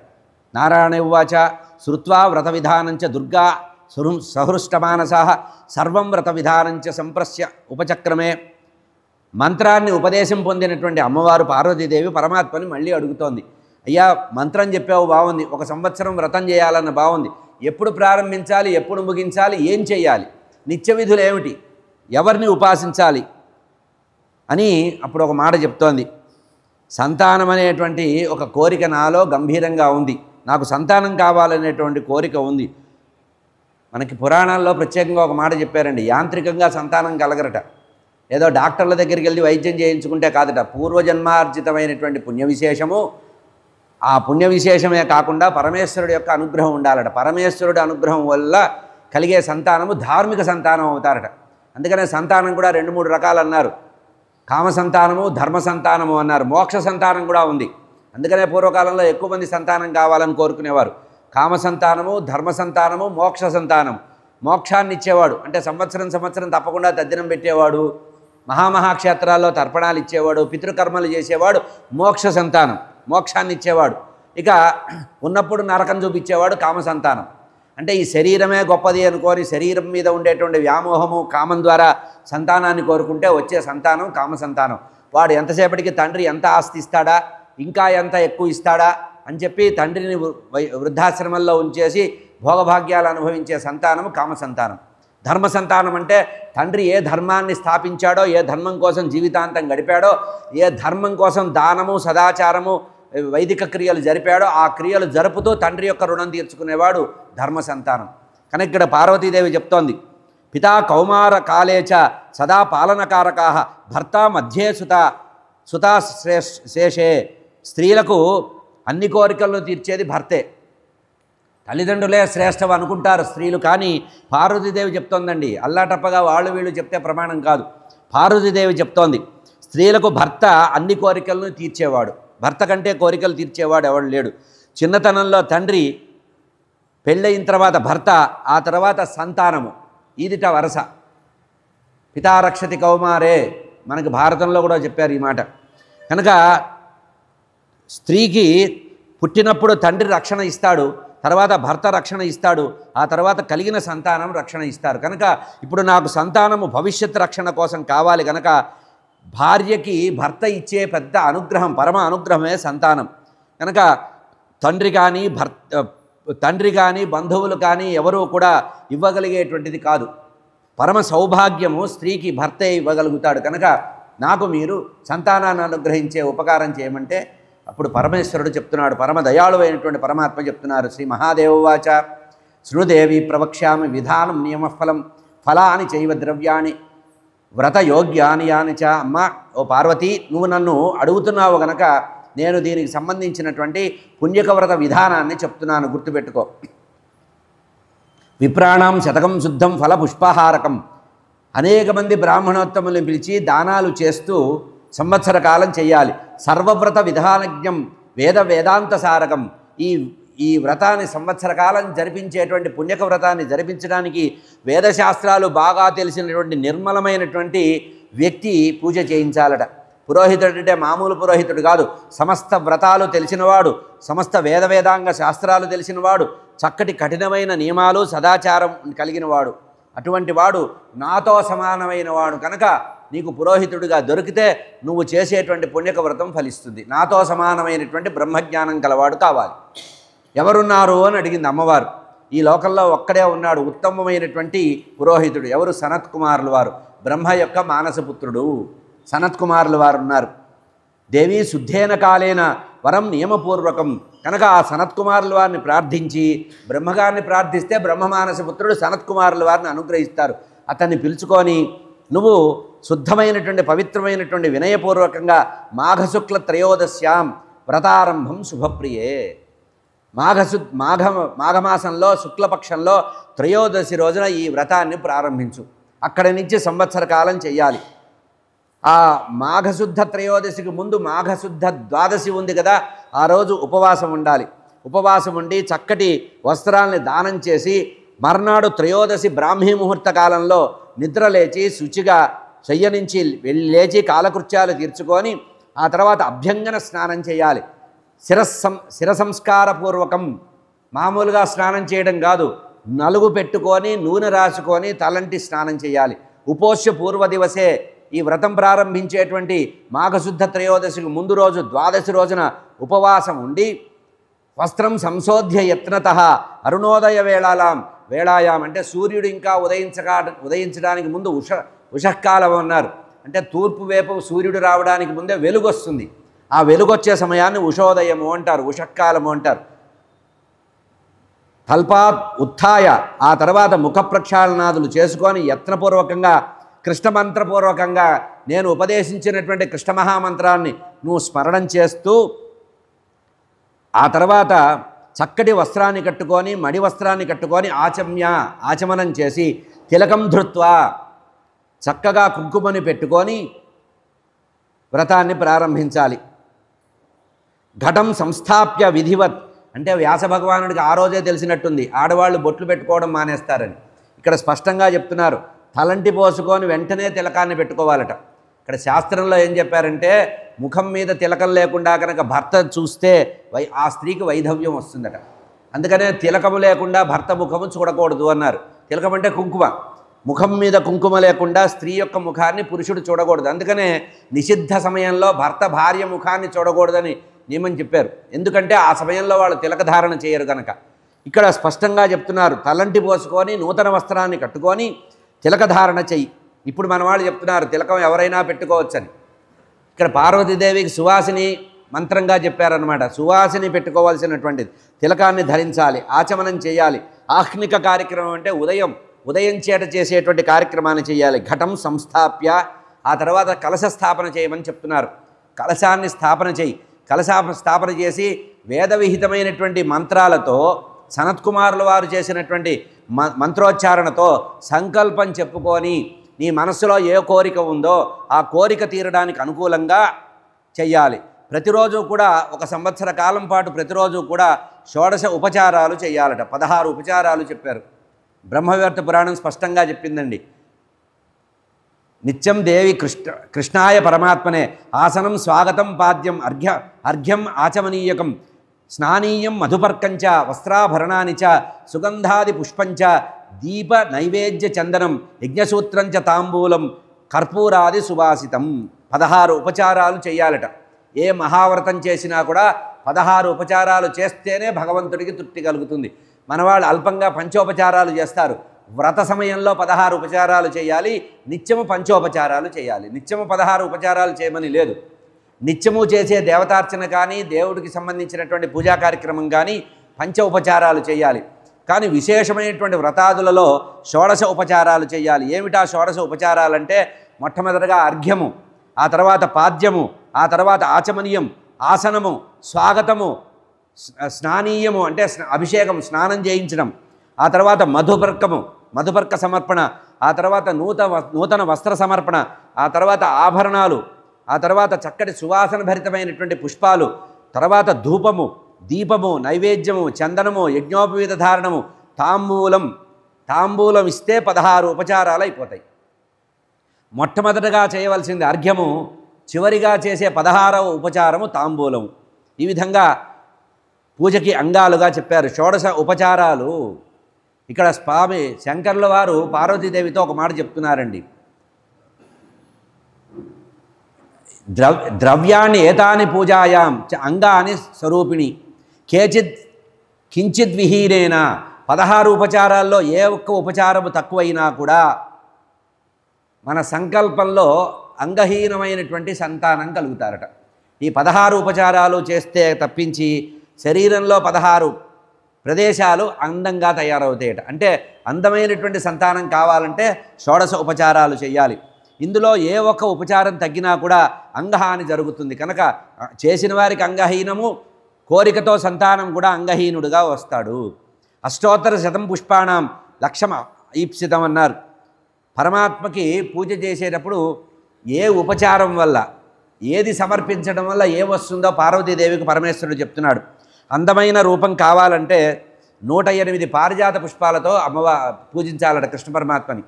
నారాయణ ఉవాచ శ్రుత్వా వ్రత విధానంచ దుర్గా సహృష్టమానసా సర్వం వ్రత విధానంచ సంప్రస్య ఉపచక్రమే. మంత్రాన్ని ఉపదేశం పొందినటువంటి అమ్మవారు పార్వతీదేవి పరమాత్మని మళ్ళీ అడుగుతోంది, అయ్యా మంత్రం చెప్పావు బాగుంది, 1 సంవత్సరం వ్రతం చేయాలన్న బాగుంది, ఎప్పుడు ప్రారంభించాలి, ఎప్పుడు ముగించాలి, ఏం చేయాలి, నిత్య విధులు ఏమిటి, ఎవరిని ఉపాసించాలి అని అప్పుడు ఒక మాట చెప్తోంది. సంతానం అనేటువంటి ఒక కోరిక నాలో గంభీరంగా ఉంది, నాకు సంతానం కావాలనేటువంటి కోరిక ఉంది. మనకి పురాణాల్లో ప్రత్యేకంగా ఒక మాట చెప్పారండి, యాంత్రికంగా సంతానం కలగరట. ఏదో డాక్టర్ల దగ్గరికి వెళ్ళి వైద్యం చేయించుకుంటే కాదట, పూర్వజన్మార్జితమైనటువంటి పుణ్య విశేషము, ఆ పుణ్య విశేషమే కాకుండా పరమేశ్వరుడు యొక్క అనుగ్రహం ఉండాలట. పరమేశ్వరుడు అనుగ్రహం వల్ల కలిగే సంతానము ధార్మిక సంతానం అవుతారట. అందుకనే సంతానం కూడా 2-3 రకాలు అన్నారు. కామ సంతానము, ధర్మ సంతానము అన్నారు. మోక్ష సంతానం కూడా ఉంది. అందుకనే పూర్వకాలంలో ఎక్కువ మంది సంతానం కావాలని కోరుకునేవారు. కామ సంతానము, ధర్మ సంతానము, మోక్ష సంతానం. మోక్షాన్ని ఇచ్చేవాడు అంటే సంవత్సరం తప్పకుండా తద్దినం పెట్టేవాడు, మహామహాక్షేత్రాల్లో తర్పణాలు ఇచ్చేవాడు, పితృకర్మలు చేసేవాడు మోక్ష సంతానం, మోక్షాన్ని ఇచ్చేవాడు. ఇక ఉన్నప్పుడు నరకం చూపించేవాడు కామ సంతానం. అంటే ఈ శరీరమే గొప్పది అనుకోని శరీరం మీద ఉండేటువంటి వ్యామోహము కామం ద్వారా సంతానాన్ని కోరుకుంటే వచ్చే సంతానం కామ సంతానం. వాడు ఎంతసేపటికి తండ్రి ఎంత ఆస్తి ఇస్తాడా, ఇంకా ఎంత ఎక్కువ ఇస్తాడా అని చెప్పి తండ్రిని వృద్ధాశ్రమంలో ఉంచేసి భోగభాగ్యాలు అనుభవించే సంతానము కామ సంతానం. ధర్మ సంతానం అంటే తండ్రి ఏ ధర్మాన్ని స్థాపించాడో, ఏ ధర్మం కోసం జీవితాంతం గడిపాడో, ఏ ధర్మం కోసం దానము సదాచారము వైదిక క్రియలు జరిపాడో ఆ క్రియలు జరుపుతూ తండ్రి యొక్క రుణం తీర్చుకునేవాడు ధర్మ సంతానం. కనుక ఇక్కడ పార్వతీదేవి చెప్తోంది, పితా కౌమార కాలేచ సదా పాలనకారకా భర్త మధ్యే సుతా శేషే. స్త్రీలకు అన్ని కోరికలను తీర్చేది భర్తే. తల్లిదండ్రులే శ్రేష్టం అనుకుంటారు స్త్రీలు, కానీ పార్వతీదేవి చెప్తోందండి, అల్లాటప్పగా వాళ్ళు వీళ్ళు చెప్తే ప్రమాణం కాదు. పార్వతీదేవి చెప్తోంది, స్త్రీలకు భర్త అన్ని కోరికలను తీర్చేవాడు. భర్త కంటే కోరికలు తీర్చేవాడు ఎవడు లేడు. చిన్నతనంలో తండ్రి, పెళ్ళయిన తర్వాత భర్త, ఆ తర్వాత సంతానము, ఇదిట వరస. పితారక్షతి కౌమారే, మనకు భారతంలో కూడా చెప్పారు ఈ మాట. కనుక స్త్రీకి పుట్టినప్పుడు తండ్రి రక్షణ ఇస్తాడు, తర్వాత భర్త రక్షణ ఇస్తాడు, ఆ తర్వాత కలిగిన సంతానం రక్షణ ఇస్తారు. కనుక ఇప్పుడు నాకు సంతానము భవిష్యత్ రక్షణ కోసం కావాలి కనుక భార్యకి భర్త ఇచ్చే పెద్ద అనుగ్రహం, పరమ అనుగ్రహమే సంతానం. కనుక తండ్రి కానీ బంధువులు కానీ ఎవరూ కూడా ఇవ్వగలిగేటువంటిది కాదు. పరమ సౌభాగ్యము స్త్రీకి భర్తే ఇవ్వగలుగుతాడు. కనుక నాకు మీరు సంతానాన్ని అనుగ్రహించే ఉపకారం చేయమంటే అప్పుడు పరమేశ్వరుడు చెప్తున్నాడు, పరమ దయాళువైనటువంటి పరమాత్మ చెప్తున్నారు. శ్రీ మహాదేవవాచ శృణుదేవి ప్రవక్ష్యామి విధానం నియమఫలం ఫలాని చైవ ద్రవ్యాన్ని వ్రతయోగ్యాని యాని చ. అమ్మ ఓ పార్వతి, నువ్వు నన్ను అడుగుతున్నావు గనక నేను దీనికి సంబంధించినటువంటి పుణ్యక వ్రత విధానాన్ని చెప్తున్నాను, గుర్తుపెట్టుకో. విప్రాణం శతకం శుద్ధం ఫల పుష్పహారకం. అనేక మంది బ్రాహ్మణోత్తములను పిలిచి దానాలు చేస్తూ సంవత్సర కాలం చేయాలి. సర్వవ్రత విధానజ్ఞం వేదాంత సారకం. ఈ వ్రతాన్ని సంవత్సర కాలం జరిపించేటువంటి పుణ్యక వ్రతాన్ని జరిపించడానికి వేదశాస్త్రాలు బాగా తెలిసినటువంటి నిర్మలమైనటువంటి వ్యక్తి పూజ చేయించాలట. పురోహితుడు అంటే మామూలు పురోహితుడు కాదు, సమస్త వ్రతాలు తెలిసినవాడు, సమస్త వేదాంగ శాస్త్రాలు తెలిసినవాడు, చక్కటి కఠినమైన నియమాలు సదాచారం కలిగినవాడు. అటువంటి వాడు నాతో సమానమైన వాడు కనుక నీకు పురోహితుడిగా దొరికితే నువ్వు చేసేటువంటి పుణ్యక వ్రతం ఫలిస్తుంది. నాతో సమానమైనటువంటి బ్రహ్మజ్ఞానం కలవాడు కావాలి. ఎవరున్నారు అని అడిగింది అమ్మవారు. ఈ లోకంలో ఒక్కడే ఉన్నాడు ఉత్తమమైనటువంటి పురోహితుడు. ఎవరు? సనత్ కుమారులు వారు, బ్రహ్మ యొక్క మానసపుత్రుడు సనత్ కుమారులు వారు ఉన్నారు. దేవి శుద్ధేన కాలేన వరం నియమపూర్వకం. కనుక ఆ సనత్ కుమారుల వారిని ప్రార్థించి బ్రహ్మగారిని ప్రార్థిస్తే బ్రహ్మమానసపుత్రుడు సనత్ కుమారుల వారిని అనుగ్రహిస్తారు. అతన్ని పిలుచుకొని నువ్వు శుద్ధమైనటువంటి పవిత్రమైనటువంటి వినయపూర్వకంగా మాఘశుక్ల త్రయోదశ్యాం వ్రతారంభం శుభప్రియే. మాఘమాసంలో శుక్లపక్షంలో త్రయోదశి రోజున ఈ వ్రతాన్ని ప్రారంభించు. అక్కడి నుంచి సంవత్సర కాలం చెయ్యాలి. ఆ మాఘశుద్ధ త్రయోదశికి ముందు మాఘశుద్ధ ద్వాదశి ఉంది కదా, ఆ రోజు ఉపవాసం ఉండాలి. ఉపవాసం ఉండి చక్కటి వస్త్రాలని దానం చేసి మర్నాడు త్రయోదశి బ్రాహ్మీ ముహూర్త కాలంలో నిద్ర లేచి శుచిగా శయ్య నుంచి లేచి కాలకృత్యాలు తీర్చుకొని ఆ తర్వాత అభ్యంగన స్నానం చేయాలి. శిరసంస్కారపూర్వకం, మామూలుగా స్నానం చేయడం కాదు, నలుగు పెట్టుకొని నూనె రాసుకొని తలంటి స్నానం చేయాలి. ఉపోష్య పూర్వ దివసే, ఈ వ్రతం ప్రారంభించేటువంటి మాఘశుద్ధ త్రయోదశికి ముందు రోజు ద్వాదశి రోజున ఉపవాసం ఉండి వస్త్రం సంశోధ్య యత్నత అరుణోదయ వేళాయాం అంటే సూర్యుడు ఇంకా ఉదయించడానికి ముందు ఉషఃకాలం అన్నారు. అంటే తూర్పు వైపు సూర్యుడు రావడానికి ముందే వెలుగు వస్తుంది. ఆ వెలుగొచ్చే సమయాన్ని ఉషోదయము అంటారు, ఉషఃకాలము అంటారు. తల్పాత్ ఉత్థాయ, ఆ తర్వాత ముఖ ప్రక్షాళనాదులు చేసుకొని యత్నపూర్వకంగా కృష్ణమంత్రపూర్వకంగా నేను ఉపదేశించినటువంటి కృష్ణ మహామంత్రాన్ని నువ్వు స్మరణం చేస్తూ ఆ తర్వాత చక్కటి వస్త్రాన్ని కట్టుకొని మడి వస్త్రాన్ని కట్టుకొని ఆచమనం చేసి తిలకం ధృత్వా చక్కగా కుంకుమని పెట్టుకొని వ్రతాన్ని ప్రారంభించాలి. ఘటం సంస్థాప్య విధివత్, అంటే వ్యాస భగవానుడికి ఆ రోజే తెలిసినట్టుంది ఆడవాళ్ళు బొట్లు పెట్టుకోవడం మానేస్తారని. ఇక్కడ స్పష్టంగా చెప్తున్నారు, తలంటి పోసుకొని వెంటనే తిలకాన్ని పెట్టుకోవాలట. ఇక్కడ శాస్త్రంలో ఏం చెప్పారంటే ముఖం మీద తిలకం లేకుండా కనుక భర్త చూస్తే ఆ స్త్రీకి వైధవ్యం వస్తుందట. అందుకనే తిలకము లేకుండా భర్త ముఖము చూడకూడదు అన్నారు. తిలకం అంటే కుంకుమ, ముఖం మీద కుంకుమ లేకుండా స్త్రీ యొక్క ముఖాన్ని పురుషుడు చూడకూడదు. అందుకనే నిషిద్ధ సమయంలో భర్త భార్య ముఖాన్ని చూడకూడదని నియమం చెప్పారు. ఎందుకంటే ఆ సమయంలో వాళ్ళు తిలక ధారణ చేయరు కనుక. ఇక్కడ స్పష్టంగా చెప్తున్నారు, తలంటి పోసుకొని నూతన వస్త్రాన్ని కట్టుకొని తిలక ధారణ చెయ్యి. ఇప్పుడు మన వాళ్ళు చెప్తున్నారు తిలకం ఎవరైనా పెట్టుకోవచ్చని. ఇక్కడ పార్వతీదేవికి సువాసిని మంత్రంగా చెప్పారనమాట. సువాసిని పెట్టుకోవాల్సినటువంటిది తిలకాన్ని ధరించాలి, ఆచమనం చేయాలి. ఆహ్నిక కార్యక్రమం అంటే ఉదయం చేట చేసేటువంటి కార్యక్రమాన్ని చేయాలి. ఘటం సంస్థాప్య, ఆ తర్వాత కలశ స్థాపన చేయమని చెప్తున్నారు. కలశాన్ని స్థాపన చేయి. స్థాపన చేసి వేద విహితమైనటువంటి మంత్రాలతో సనత్కుమారుల వారు చేసినటువంటి మంత్రోచ్చారణతో సంకల్పం చెప్పుకొని నీ మనస్సులో ఏ కోరిక ఉందో ఆ కోరిక తీరడానికి అనుకూలంగా చెయ్యాలి. ప్రతిరోజు కూడా 1 సంవత్సర కాలం పాటు ప్రతిరోజు కూడా 16 ఉపచారాలు చేయాలట. 16 ఉపచారాలు చెప్పారు. బ్రహ్మవివర్త పురాణం స్పష్టంగా చెప్పిందండి. నిత్యం దేవి కృష్ణాయ పరమాత్మనే ఆసనం స్వాగతం పాద్యం అర్ఘ్యం ఆచమనీయకం స్నానీయం మధుపర్కంచ వస్త్రాభరణాని చ సుగంధాది పుష్పంచ దీప నైవేద్య చందనం యజ్ఞసూత్రంచ తాంబూలం కర్పూరాది సువాసితం. 16 ఉపచారాలు చేయాలట. ఏ మహావ్రతం చేసినా కూడా 16 ఉపచారాలు చేస్తేనే భగవంతుడికి తృప్తి కలుగుతుంది. మనవాళ్ళు అల్పంగా పంచోపచారాలు చేస్తారు. వ్రత సమయంలో 16 ఉపచారాలు చేయాలి, నిత్యము పంచోపచారాలు చేయాలి. నిత్యము 16 ఉపచారాలు చేయమని లేదు. నిత్యము చేసే దేవతార్చన కానీ దేవుడికి సంబంధించినటువంటి పూజా కార్యక్రమం కానీ పంచ ఉపచారాలు చేయాలి. కానీ విశేషమైనటువంటి వ్రతాదులలో 16 ఉపచారాలు చేయాలి. ఏమిటా 16 ఉపచారాలంటే మొట్టమొదటిగా అర్ఘ్యము, ఆ తర్వాత పాద్యము, ఆ తర్వాత ఆచమనీయం, ఆసనము, స్వాగతము, స్నానీయము అంటే అభిషేకం స్నానం చేయించడం, ఆ తర్వాత మధుపర్క సమర్పణ, ఆ తర్వాత నూతన వస్త్ర సమర్పణ, ఆ తర్వాత ఆభరణాలు, ఆ తర్వాత చక్కటి సువాసన భరితమైనటువంటి పుష్పాలు, తర్వాత ధూపము, దీపము, నైవేద్యము, చందనము, యజ్ఞోపవీత ధారణము, తాంబూలం ఇస్తే 16 ఉపచారాలు అయిపోతాయి. మొట్టమొదటగా చేయవలసింది అర్ఘ్యము, చివరిగా చేసే 16వ ఉపచారము తాంబూలము. ఈ విధంగా పూజకి అంగాలుగా చెప్పారు. 16 ఉపచారాలు. ఇక్కడ స్వామి శంకర్ల వారు పార్వతీదేవితో ఒక మాట చెప్తున్నారండి. ద్రవ్యాన్ని ఏతాని పూజాయాం అంగాని స్వరూపిణి కించిత్ విహీనేన. 16 ఉపచారాల్లో ఏ ఒక్క ఉపచారము తక్కువైనా కూడా మన సంకల్పంలో అంగహీనమైనటువంటి సంతానం కలుగుతారట. ఈ 16 ఉపచారాలు చేస్తే తప్పించి శరీరంలో 16 ప్రదేశాలు అందంగా తయారవుతాయట. అంటే అందమైనటువంటి సంతానం కావాలంటే 16 ఉపచారాలు చేయాలి. ఇందులో ఏ ఒక్క ఉపచారం తగ్గినా కూడా అంగహాని జరుగుతుంది కనుక చేసిన వారికి అంగహీనము, కోరికతో సంతానం కూడా అంగహీనుడుగా వస్తాడు. అష్టోత్తర శతం పుష్పాణం లక్ష్యం ఈప్సితం అన్నారు. పరమాత్మకి పూజ చేసేటప్పుడు ఏ ఉపచారం వల్ల ఏది సమర్పించడం వల్ల ఏమొస్తుందో పార్వతీదేవికి పరమేశ్వరుడు చెప్తున్నాడు. అందమైన రూపం కావాలంటే 108 పారిజాత పుష్పాలతో పూజించాలట కృష్ణ పరమాత్మని.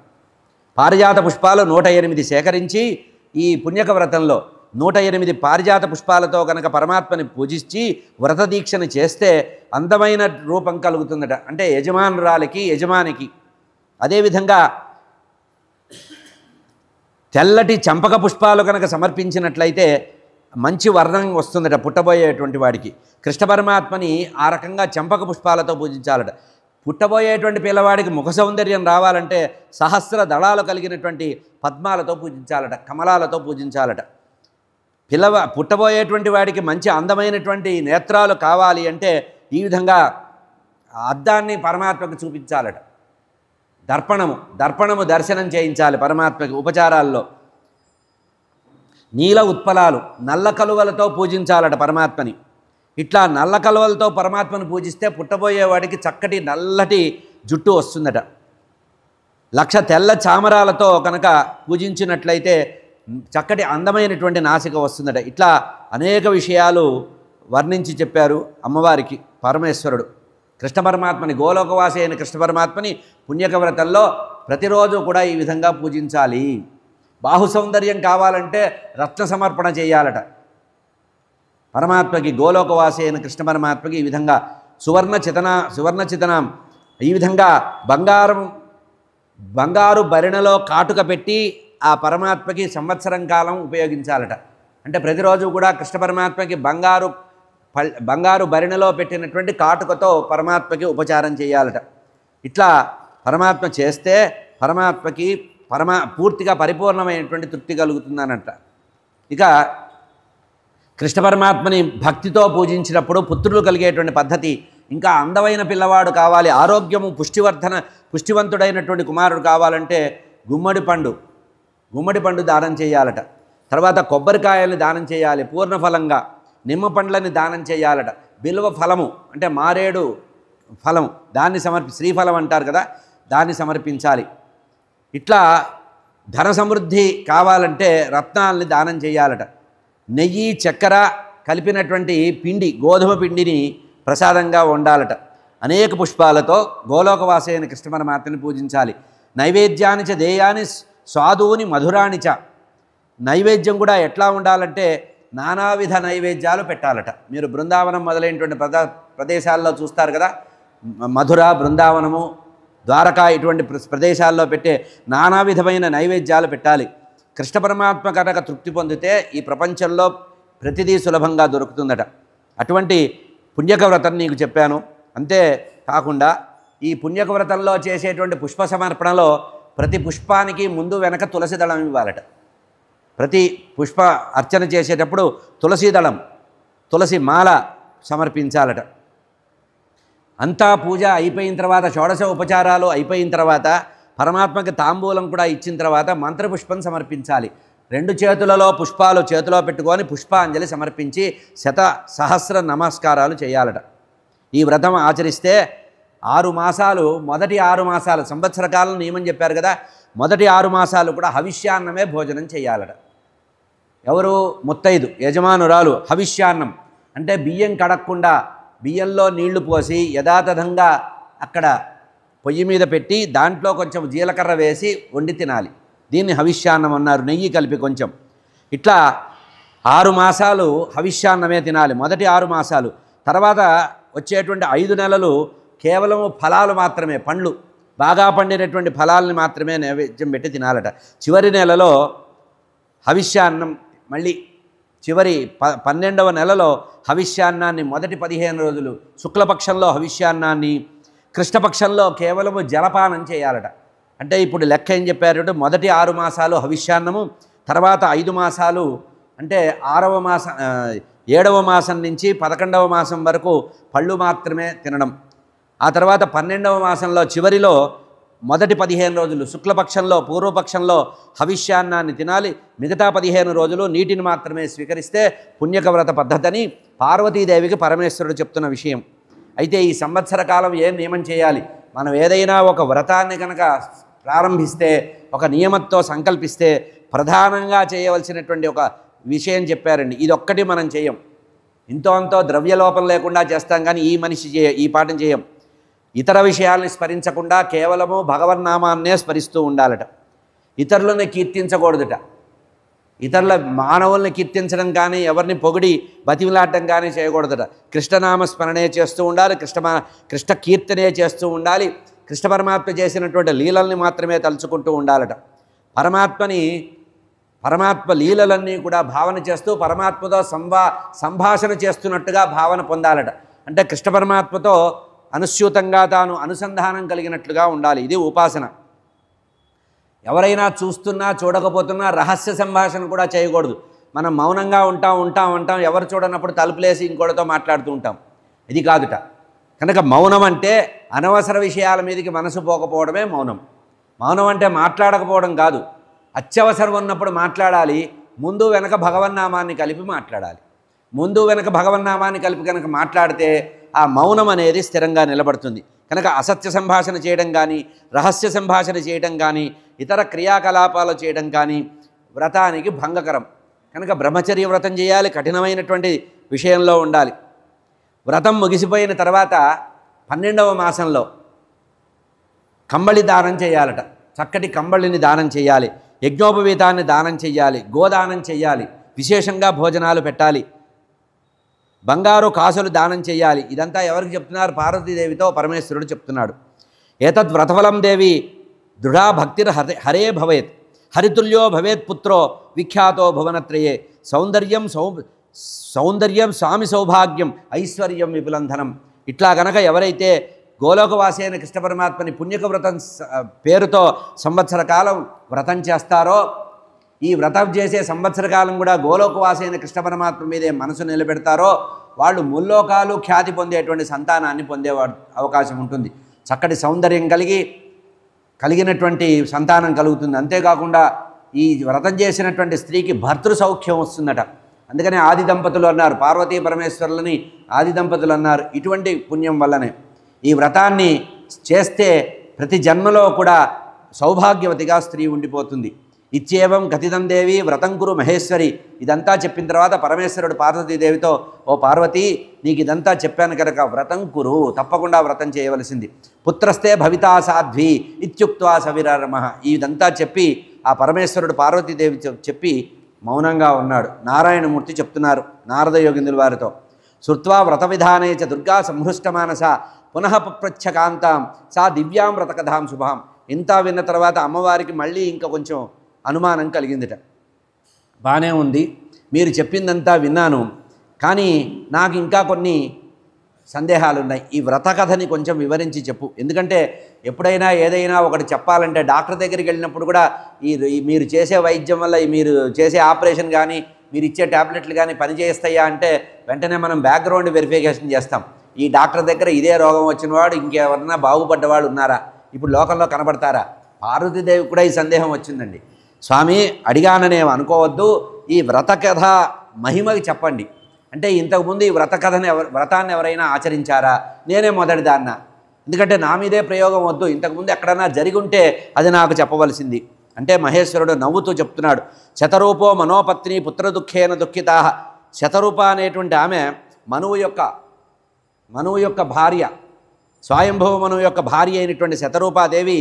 పారిజాత పుష్పాలు 108 సేకరించి ఈ పుణ్యక వ్రతంలో 108 పారిజాత పుష్పాలతో కనుక పరమాత్మని పూజించి వ్రత దీక్షను చేస్తే అందమైన రూపం కలుగుతుందట. అంటే యజమానురాలికి, యజమానికి. అదేవిధంగా తెల్లటి చంపక పుష్పాలు కనుక సమర్పించినట్లయితే మంచి వర్ణం వస్తుందట పుట్టబోయేటువంటి వాడికి. కృష్ణ పరమాత్మని ఆ రకంగా చంపక పుష్పాలతో పూజించాలట. పుట్టబోయేటువంటి పిల్లవాడికి ముఖ సౌందర్యం రావాలంటే సహస్ర దళాలు కలిగినటువంటి పద్మాలతో పూజించాలట, కమలాలతో పూజించాలట. పుట్టబోయేటువంటి వాడికి మంచి అందమైనటువంటి నేత్రాలు కావాలి అంటే ఈ విధంగా అద్దాన్ని పరమాత్మకు చూపించాలట. దర్పణము దర్శనం చేయించాలి పరమాత్మకి ఉపచారాల్లో. నీల ఉత్పలాలు నల్ల కలువలతో పూజించాలట పరమాత్మని. ఇట్లా నల్ల కలువలతో పరమాత్మను పూజిస్తే పుట్టబోయేవాడికి చక్కటి నల్లటి జుట్టు వస్తుందట. 1,00,000 తెల్ల చామరాలతో కనుక పూజించినట్లయితే చక్కటి అందమైనటువంటి నాసిక వస్తుందట. ఇట్లా అనేక విషయాలు వర్ణించి చెప్పారు అమ్మవారికి పరమేశ్వరుడు. కృష్ణ పరమాత్మని, గోలోకవాసి అయిన కృష్ణ పరమాత్మని పుణ్యక వ్రతంలో ప్రతిరోజు కూడా ఈ విధంగా పూజించాలి. బాహు సౌందర్యం కావాలంటే రత్న సమర్పణ చేయాలట పరమాత్మకి. గోలోకవాసి అయిన కృష్ణ పరమాత్మకి ఈ విధంగా సువర్ణ చితనాం ఈ విధంగా బంగారు భరిణలో కాటుక పెట్టి ఆ పరమాత్మకి సంవత్సరం కాలం ఉపయోగించాలట. అంటే ప్రతిరోజు కూడా కృష్ణ పరమాత్మకి బంగారు భరిణలో పెట్టినటువంటి కాటుకతో పరమాత్మకి ఉపచారం చేయాలట. ఇట్లా పరమాత్మ చేస్తే పరమాత్మకి పూర్తిగా పరిపూర్ణమైనటువంటి తృప్తి కలుగుతుందనంట. ఇక కృష్ణ పరమాత్మని భక్తితో పూజించినప్పుడు పుత్రులు కలిగేటువంటి పద్ధతి. ఇంకా అందమైన పిల్లవాడు కావాలి, ఆరోగ్యము పుష్టివంతుడైనటువంటి కుమారుడు కావాలంటే గుమ్మడి పండు దానం చేయాలట. తర్వాత కొబ్బరికాయల్ని దానం చేయాలి పూర్ణఫలంగా. నిమ్మ పండ్లని దానం చేయాలట. బిల్వ ఫలము అంటే మారేడు ఫలం దాన్ని శ్రీఫలం అంటారు కదా, దాన్ని సమర్పించాలి. ఇట్లా ధన సమృద్ధి కావాలంటే రత్నాల్ని దానం చేయాలట. నెయ్యి చక్కెర కలిపినటువంటి పిండి, గోధుమ పిండిని ప్రసాదంగా వండాలట. అనేక పుష్పాలతో గోలోకవాసి అయిన కృష్ణ పరమాత్మని పూజించాలి. నైవేద్యాని చ దేయాని స్వాదూని మధురాని చ. నైవేద్యం కూడా ఎట్లా ఉండాలంటే నానావిధ నైవేద్యాలు పెట్టాలట. మీరు బృందావనం మొదలైనటువంటి ప్రదేశాల్లో చూస్తారు కదా, మధుర, బృందావనము, ద్వారకా ఇటువంటి ప్రదేశాల్లో పెట్టే నానా విధమైన నైవేద్యాలు పెట్టాలి. కృష్ణ పరమాత్మ కనుక తృప్తి పొందితే ఈ ప్రపంచంలో ప్రతిదీ సులభంగా దొరుకుతుందట. అటువంటి పుణ్యక వ్రతం నీకు చెప్పాను. అంతే కాకుండా ఈ పుణ్యక వ్రతంలో చేసేటువంటి పుష్ప సమర్పణలో ప్రతి పుష్పానికి ముందు వెనక తులసి దళం ఇవ్వాలట. ప్రతి పుష్ప అర్చన చేసేటప్పుడు తులసి మాల సమర్పించాలట. అంతా పూజ అయిపోయిన తర్వాత, షోడశ ఉపచారాలు అయిపోయిన తర్వాత, పరమాత్మకి తాంబూలం కూడా ఇచ్చిన తర్వాత మంత్రపుష్పం సమర్పించాలి. 2 చేతులలో పుష్పాలు చేతిలో పెట్టుకొని పుష్పాంజలి సమర్పించి సహస్ర నమస్కారాలు చేయాలట. ఈ వ్రతం ఆచరిస్తే 6 మాసాలు, మొదటి 6 మాసాలు సంవత్సర కాలం నియమం చెప్పారు కదా, మొదటి 6 మాసాలు కూడా హవిష్యాన్నమే భోజనం చేయాలట. ఎవరు? ముత్తైదు యజమానురాలు. హవిష్యాన్నం అంటే బియ్యం కడగకుండా బియ్యంలో నీళ్లు పోసి యథాతథంగా అక్కడ పొయ్యి మీద పెట్టి దాంట్లో కొంచెం జీలకర్ర వేసి వండి తినాలి. దీన్ని హవిష్యాన్నం అన్నారు, నెయ్యి కలిపి కొంచెం. ఇట్లా 6 మాసాలు హవిష్యాన్నమే తినాలి, మొదటి 6 మాసాలు. తర్వాత వచ్చేటువంటి 5 నెలలు కేవలం ఫలాలు మాత్రమే, పండ్లు, బాగా పండినటువంటి ఫలాలని మాత్రమే నైవేద్యం పెట్టి తినాలట. చివరి నెలలో హవిష్యాన్నం, మళ్ళీ చివరి 12వ నెలలో హవిష్యాన్నాన్ని మొదటి 15 రోజులు శుక్లపక్షంలో హవిష్యాన్నాన్ని, కృష్ణపక్షంలో కేవలము జలపానం చేయాలట. అంటే ఇప్పుడు లెక్క ఏం చెప్పారంటే మొదటి 6 మాసాలు హవిష్యాన్నము, తర్వాత 5 మాసాలు అంటే 7వ మాసం నుంచి 11వ మాసం వరకు పళ్ళు మాత్రమే తినడం. ఆ తర్వాత 12వ మాసంలో చివరిలో మొదటి 15 రోజులు శుక్లపక్షంలో పూర్వపక్షంలో హవిష్యాన్నాన్ని తినాలి. మిగతా 15 రోజులు నీటిని మాత్రమే స్వీకరిస్తే పుణ్యక వ్రత పద్ధతిని పార్వతీదేవికి పరమేశ్వరుడు చెప్తున్న విషయం. అయితే ఈ సంవత్సర కాలం ఏం నియమం చేయాలి? మనం ఏదైనా ఒక వ్రతాన్ని కనుక ప్రారంభిస్తే, ఒక నియమంతో సంకల్పిస్తే ప్రధానంగా చేయవలసినటువంటి ఒక విషయం చెప్పారండి. ఇది ఒక్కటి మనం చేయం. ఇంతో అంతో ద్రవ్యలోపం లేకుండా చేస్తాం, కానీ ఈ పాఠం చేయం. ఇతర విషయాల్ని స్మరించకుండా కేవలము భగవన్నామాన్నే స్మరిస్తూ ఉండాలట. ఇతరులని కీర్తించకూడదుట. ఇతరుల మానవుల్ని కీర్తించడం కానీ, ఎవరిని పొగిడి బతిమిలాడటం కానీ చేయకూడదుట. కృష్ణనామ స్మరణే చేస్తూ ఉండాలి, కృష్ణ కీర్తనే చేస్తూ ఉండాలి. కృష్ణ పరమాత్మ చేసినటువంటి లీలల్ని మాత్రమే తలుచుకుంటూ ఉండాలట. పరమాత్మ లీలలన్నీ కూడా భావన చేస్తూ పరమాత్మతో సంభాషణ చేస్తున్నట్టుగా భావన పొందాలట. అంటే కృష్ణ పరమాత్మతో అనుస్యూతంగా తాను అనుసంధానం కలిగినట్లుగా ఉండాలి. ఇది ఉపాసన. ఎవరైనా చూస్తున్నా చూడకపోతున్నా రహస్య సంభాషణ కూడా చేయకూడదు. మనం మౌనంగా ఉంటాం. ఎవరు చూడనప్పుడు తలుపులేసి ఇంకోటితో మాట్లాడుతూ ఉంటాం. ఇది కాదుట. కనుక మౌనం అంటే అనవసర విషయాల మీదకి మనసు పోకపోవడమే మౌనం. మౌనం అంటే మాట్లాడకపోవడం కాదు. అత్యవసరం ఉన్నప్పుడు మాట్లాడాలి. ముందు వెనక భగవన్నామాన్ని కలిపి మాట్లాడాలి. ముందు వెనక భగవన్నామాన్ని కలిపి కనుక మాట్లాడితే ఆ మౌనం అనేది స్థిరంగా నిలబడుతుంది. కనుక అసత్య సంభాషణ చేయడం కానీ, రహస్య సంభాషణ చేయడం కానీ, ఇతర క్రియాకలాపాలు చేయడం కానీ వ్రతానికి భంగకరం. కనుక బ్రహ్మచర్య వ్రతం చేయాలి, కఠినమైనటువంటి విషయంలో ఉండాలి. వ్రతం ముగిసిపోయిన తర్వాత 12వ మాసంలో కంబళి దానం చేయాలట. చక్కటి కంబళిని దానం చేయాలి, యజ్ఞోపవీతాన్ని దానం చేయాలి, గోదానం చేయాలి, విశేషంగా భోజనాలు పెట్టాలి, బంగారు కాసులు దానం చేయాలి. ఇదంతా ఎవరికి చెప్తున్నారు? పార్వతీదేవితో పరమేశ్వరుడు చెప్తున్నాడు. ఏతద్ వ్రతఫలం దేవి దృఢా భక్తిర్ హరే భవేత్, హరితుల్యో భవేత్ పుత్రో విఖ్యాతో భువనత్రయే, సౌందర్యం స్వామి సౌభాగ్యం ఐశ్వర్యం విపులంధనం. ఇట్లా గనక ఎవరైతే గోలోకవాసి అయిన కృష్ణ పరమాత్మని పుణ్యక వ్రతం పేరుతో సంవత్సర కాలం వ్రతం చేస్తారో, ఈ వ్రతం చేసే సంవత్సర కాలం కూడా గోలోకవాసి అయిన కృష్ణ పరమాత్మ మీదే మనసు నిలబెడతారో వాళ్ళు ముల్లోకాలు ఖ్యాతి పొందేటువంటి సంతానాన్ని పొందేవాడు అవకాశం ఉంటుంది. చక్కటి సౌందర్యం కలిగినటువంటి సంతానం కలుగుతుంది. అంతేకాకుండా ఈ వ్రతం చేసినటువంటి స్త్రీకి భర్తృ సౌఖ్యం వస్తుందట. అందుకనే ఆది దంపతులు అన్నారు, పార్వతీ పరమేశ్వరులని ఆది దంపతులు అన్నారు. ఇటువంటి పుణ్యం వల్లనే ఈ వ్రతాన్ని చేస్తే ప్రతి జన్మలో కూడా సౌభాగ్యవతిగా స్త్రీ ఉండిపోతుంది. ఇత్యేవం కథితం దేవి వ్రతం కురు మహేశ్వరి. ఇదంతా చెప్పిన తర్వాత పరమేశ్వరుడు పార్వతీదేవితో, ఓ పార్వతి, నీకు ఇదంతా చెప్పాను కనుక వ్రతం కురు, తప్పకుండా వ్రతం చేయవలసింది. పుత్రస్తే భవితా సాధ్వి ఇత్యుక్త్వా సవిరమః. ఇదంతా చెప్పి ఆ పరమేశ్వరుడు పార్వతీదేవి చెప్పి మౌనంగా ఉన్నాడు. నారాయణమూర్తి చెప్తున్నారు నారద యోగిందుల వారితో, శృత్వా వ్రత విధానే చ దుర్గా సంహృష్టమానస పునః పప్రచ్ఛ కాంతాం సా దివ్యాం వ్రతకథాం శుభాం. ఇంత విన్న తర్వాత అమ్మవారికి మళ్ళీ ఇంకా కొంచెం అనుమానం కలిగిందిట. బాగానే ఉంది, మీరు చెప్పిందంతా విన్నాను, కానీ నాకు ఇంకా కొన్ని సందేహాలు ఉన్నాయి. ఈ వ్రత కథని కొంచెం వివరించి చెప్పు. ఎందుకంటే ఎప్పుడైనా ఏదైనా ఒకటి చెప్పాలంటే డాక్టర్ దగ్గరికి వెళ్ళినప్పుడు కూడా ఈ మీరు చేసే వైద్యం వల్ల మీరు చేసే ఆపరేషన్ కానీ మీరు ఇచ్చే ట్యాబ్లెట్లు కానీ పనిచేస్తాయా అంటే వెంటనే మనం బ్యాక్గ్రౌండ్ వెరిఫికేషన్ చేస్తాం. ఈ డాక్టర్ దగ్గర ఇదే రోగం వచ్చినవాడు ఇంకెవరన్నా బాగుపడ్డవాడు ఉన్నారా, ఇప్పుడు లోకంలో కనబడతారా? పార్వతీదేవి కూడా ఈ సందేహం వచ్చిందండి. స్వామి, అడిగాననేవి అనుకోవద్దు, ఈ వ్రత కథ మహిమకి చెప్పండి. అంటే ఇంతకుముందు ఈ వ్రతాన్ని ఎవరైనా ఆచరించారా? నేనే మొదటిదాన్నా. ఎందుకంటే నా మీదే ప్రయోగం వద్దు, ఇంతకుముందు ఎక్కడన్నా జరిగి ఉంటే అది నాకు చెప్పవలసింది అంటే మహేశ్వరుడు నవ్వుతూ చెప్తున్నాడు. శతరూపో మనోపత్ని పుత్ర దుఃఖేన దుఃఖితా. శతరూప అనేటువంటి ఆమె మనువు యొక్క భార్య, స్వయంభవ మనువు యొక్క భార్య అయినటువంటి శతరూపాదేవి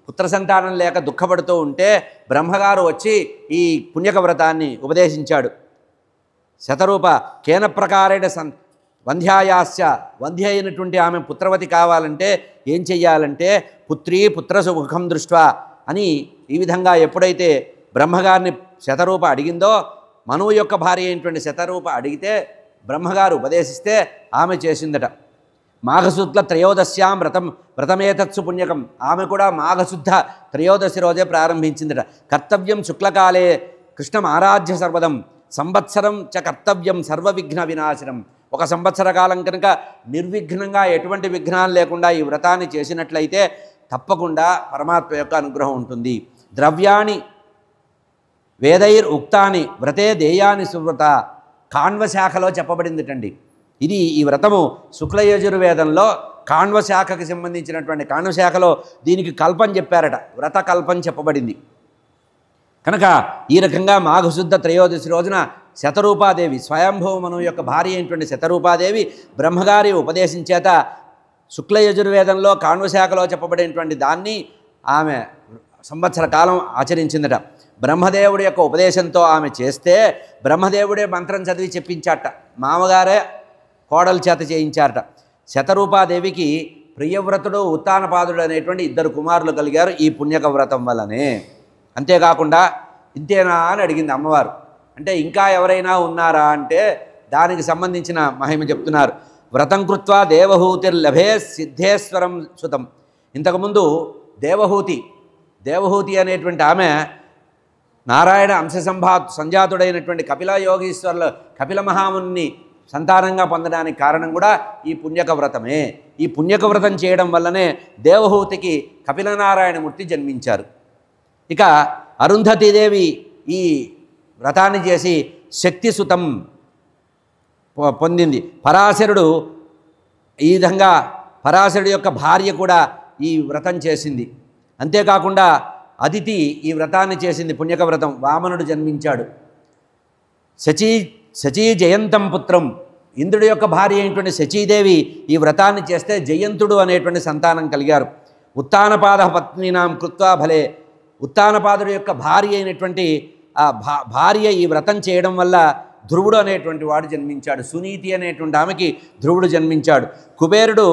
పుత్ర సంతానం లేక దుఃఖపడుతూ ఉంటే బ్రహ్మగారు వచ్చి ఈ పుణ్యక వ్రతాన్ని ఉపదేశించాడు. శతరూప కేన ప్రకారేణ వంధ్యాయాస్య, వంధ్య అయినటువంటి ఆమె పుత్రవతి కావాలంటే ఏం చెయ్యాలంటే పుత్రీ పుత్ర సుఖం దృష్ట్వా అని ఈ విధంగా ఎప్పుడైతే బ్రహ్మగారిని శతరూప అడిగిందో, మనువు యొక్క భార్య అయినటువంటి శతరూప అడిగితే బ్రహ్మగారు ఉపదేశిస్తే ఆమె చేసిందట. మాఘశుద్ధ త్రయోదశ్యాం వ్రతమేతత్సు పుణ్యకం. ఆమె కూడా మాఘశుద్ధ త్రయోదశి రోజే ప్రారంభించిందట. కర్తవ్యం శుక్లకాలే కృష్ణం ఆరాధ్య సర్వదం సంవత్సరం చ కర్తవ్యం సర్వవిఘ్న వినాశనం. ఒక సంవత్సర కాలం కనుక నిర్విఘ్నంగా ఎటువంటి విఘ్నాలు లేకుండా ఈ వ్రతాన్ని చేసినట్లయితే తప్పకుండా పరమాత్మ యొక్క అనుగ్రహం ఉంటుంది. ద్రవ్యాన్ని వేదైర్ ఉక్తాని వ్రతే దేయాని సువ్రత. కాణ్వశాఖలో చెప్పబడిందిటండి. ఇది ఈ వ్రతము శుక్లయజుర్వేదంలో కాణ్వశాఖకి సంబంధించినటువంటి కాణ్వశాఖలో దీనికి కల్పం చెప్పారట, వ్రత కల్పం చెప్పబడింది. కనుక ఈ రకంగా మాఘశుద్ధ త్రయోదశి రోజున శతరూపాదేవి, స్వయంభవ మనువు యొక్క భార్య అయినటువంటి శతరూపాదేవి బ్రహ్మగారి ఉపదేశం చేత శుక్లయజుర్వేదంలో కాణ్వశాఖలో చెప్పబడినటువంటి దాన్ని ఆమె సంవత్సర కాలం ఆచరించిందట. బ్రహ్మదేవుడి యొక్క ఉపదేశంతో ఆమె చేస్తే బ్రహ్మదేవుడే మంత్రం చదివి చెప్పించాట, మామగారే కోడల చేత చేయించారట. శతరూపాదేవికి ప్రియవ్రతుడు ఉత్తానపాదుడు అనేటువంటి 2 కుమారులు కలిగారు ఈ పుణ్యక వ్రతం వల్లనే. అంతేకాకుండా ఇంతేనా అని అడిగింది అమ్మవారు. అంటే ఇంకా ఎవరైనా ఉన్నారా అంటే దానికి సంబంధించిన మహిమ చెప్తున్నారు. వ్రతం కృత్వా దేవహూతిర్లభే సిద్ధేశ్వరం సుతం. ఇంతకుముందు దేవహూతి అనేటువంటి ఆమె నారాయణ అంశ సంజాతుడైనటువంటి కపిల మహాముని సంతానంగా పొందడానికి కారణం కూడా ఈ పుణ్యక వ్రతమే. ఈ పుణ్యక వ్రతం చేయడం వల్లనే దేవహూతికి కపిలనారాయణమూర్తి జన్మించారు. ఇక అరుంధతీదేవి ఈ వ్రతాన్ని చేసి శక్తిసుతం పొందింది. పరాశరుడు ఈ విధంగా పరాశరుడి యొక్క భార్య కూడా ఈ వ్రతం చేసింది. అంతేకాకుండా అదితి ఈ వ్రతాన్ని చేసింది, పుణ్యక వ్రతం. వామనుడు జన్మించాడు. శచీ జయంతం పుత్రం, ఇంద్రుడి యొక్క భార్య అయినటువంటి శచీదేవి ఈ వ్రతాన్ని చేస్తే జయంతుడు అనేటువంటి సంతానం కలిగారు. ఉత్తానపాద పత్నీనాం కృత్వా భలే, ఉత్తానపాదుడి యొక్క భార్య అయినటువంటి ఆ భార్య ఈ వ్రతం చేయడం వల్ల ధ్రువుడు అనేటువంటి వాడు జన్మించాడు. సునీతి అనేటువంటి ఆమెకి ధ్రువుడు జన్మించాడు. కుబేరుడు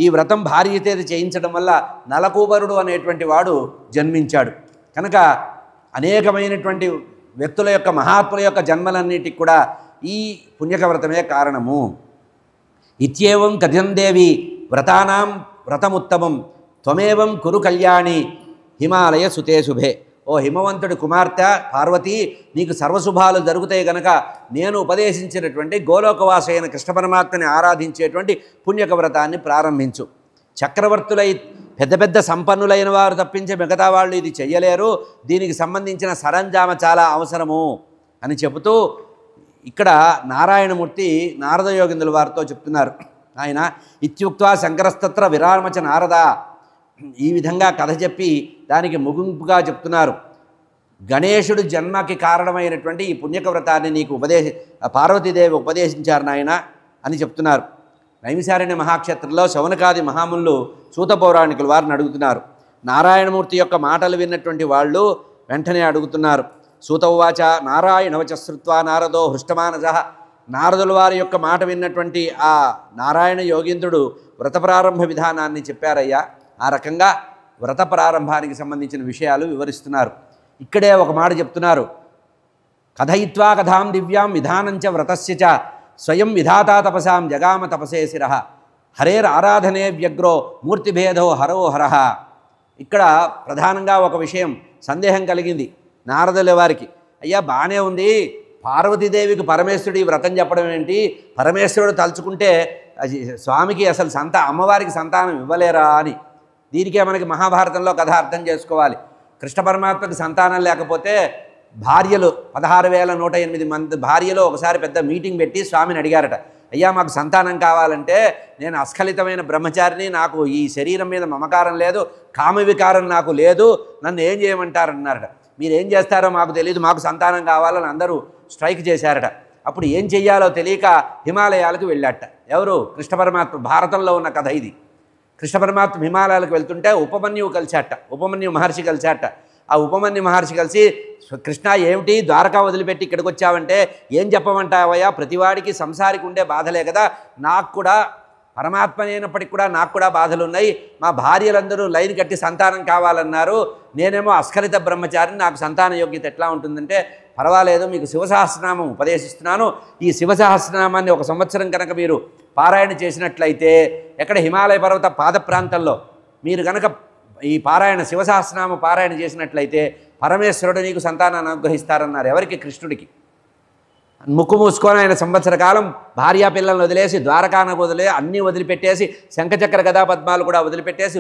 ఈ వ్రతం భార్య చేత చేయించడం వల్ల నలకూబరుడు అనేటువంటి వాడు జన్మించాడు. కనుక అనేకమైనటువంటి వ్యక్తుల యొక్క మహాత్ముల యొక్క జన్మలన్నిటికి కూడా ఈ పుణ్యక వ్రతమే కారణము. ఇత్యేవం కథందేవి వ్రతానాం వ్రతముత్తమం త్వమేవం కురు కళ్యాణి హిమాలయ సుతే శుభే. ఓ హిమవంతుడి కుమార్తె పార్వతి, నీకు సర్వశుభాలు జరుగుతాయి గనక నేను ఉపదేశించినటువంటి గోలోకవాస అయిన కృష్ణ పరమాత్మని ఆరాధించేటువంటి పుణ్యక వ్రతాన్ని ప్రారంభించు. చక్రవర్తులై పెద్ద పెద్ద సంపన్నులైన వారు తప్పించి మిగతా వాళ్ళు ఇది చెయ్యలేరు, దీనికి సంబంధించిన సరంజామ చాలా అవసరము అని చెబుతూ ఇక్కడ నారాయణమూర్తి నారద యోగిందుల వారితో చెప్తున్నారు. ఆయన ఇత్యుక్త్వా శంకరస్తత్ర విరామచ నారద, ఈ విధంగా కథ చెప్పి దానికి ముగింపుగా చెప్తున్నారు. గణేశుడు జన్మకి కారణమైనటువంటి ఈ పుణ్యక వ్రతాన్ని నీకు పార్వతీదేవి ఉపదేశించారు నాయన అని చెప్తున్నారు. నైమిసారణ్య మహాక్షేత్రంలో శౌనకాది మహాములు సూత పౌరాణికులు వారిని అడుగుతున్నారు. నారాయణమూర్తి యొక్క మాటలు విన్నటువంటి వాళ్ళు వెంటనే అడుగుతున్నారు. సూతవాచ నారాయణవచ శ్రుత్వా నారదో హృష్టమానస. నారదుల వారి యొక్క మాట విన్నటువంటి ఆ నారాయణ యోగీంద్రుడు వ్రత ప్రారంభ విధానాన్ని చెప్పారయ్యా. ఆ రకంగా వ్రత ప్రారంభానికి సంబంధించిన విషయాలు వివరిస్తున్నారు. ఇక్కడే ఒక మాట చెప్తున్నారు. కథయిత్వా కథాం దివ్యాం విధానంచ వ్రతస్య చ స్వయం విధాతా తపసాం జగామ తపసే శిరః హరేర్ ఆరాధనే వ్యగ్రో మూర్తిభేదో హరో హరః. ఇక్కడ ప్రధానంగా ఒక విషయం సందేహం కలిగింది నారదుల వారికి. అయ్యా బాగానే ఉంది, పార్వతీదేవికి పరమేశ్వరుడు ఈ వ్రతం చెప్పడం ఏంటి? పరమేశ్వరుడు తలుచుకుంటే స్వామికి అసలు అమ్మవారికి సంతానం ఇవ్వలేరా అని. దీనికే మనకి మహాభారతంలో కథ అర్థం చేసుకోవాలి. కృష్ణ పరమాత్మకి సంతానం లేకపోతే భార్యలు 16,108 మంది భార్యలు ఒకసారి పెద్ద మీటింగ్ పెట్టి స్వామిని అడిగారట. అయ్యా మాకు సంతానం కావాలంటే నేను అస్ఖలితమైన బ్రహ్మచారిని, నాకు ఈ శరీరం మీద మమకారం లేదు, కామ వికారం నాకు లేదు, నన్ను ఏం చేయమంటారన్నారట. మీరు ఏం చేస్తారో మాకు తెలియదు, మాకు సంతానం కావాలని అందరూ స్ట్రైక్ చేశారట. అప్పుడు ఏం చెయ్యాలో తెలియక హిమాలయాలకు వెళ్ళాట. ఎవరు? కృష్ణ పరమాత్మ. భారతంలో ఉన్న కథ ఇది. కృష్ణ పరమాత్మ హిమాలయాలకు వెళ్తుంటే ఉపమన్యువు కలిశాట, ఉపమన్యు మహర్షి కలిశాట. ఆ ఉపమన్యు మహర్షి కలిసి, కృష్ణ ఏమిటి ద్వారకా వదిలిపెట్టి ఇక్కడికి వచ్చావంటే, ఏం చెప్పమంటావయ్యా, ప్రతివాడికి సంసారికి ఉండే బాధలే కదా, నాకు కూడా పరమాత్మ అయినప్పటికి కూడా నాకు కూడా బాధలు ఉన్నాయి, మా భార్యలందరూ లైన్ కట్టి సంతానం కావాలన్నారు, నేనేమో అస్ఖలిత బ్రహ్మచారిని, నాకు సంతాన యోగ్యత ఎట్లా ఉంటుందంటే, పర్వాలేదు మీకు శివసహస్రనామం ఉపదేశిస్తున్నాను, ఈ శివసహస్రనామాన్ని 1 సంవత్సరం కనుక మీరు పారాయణ చేసినట్లయితే, ఎక్కడ హిమాలయ పర్వత పాద ప్రాంతంలో మీరు కనుక ఈ పారాయణ శివసహస్రనామ పారాయణ చేసినట్లయితే పరమేశ్వరుడు నీకు సంతానాన్ని అనుగ్రహిస్తారన్నారు. ఎవరికి? కృష్ణుడికి. ముక్కు మూసుకొని ఆయన సంవత్సర కాలం భార్యా పిల్లలను వదిలేసి, ద్వారకాను వదిలే అన్నీ వదిలిపెట్టేసి, శంఖచక్ర గదా పద్మాలు కూడా వదిలిపెట్టేసి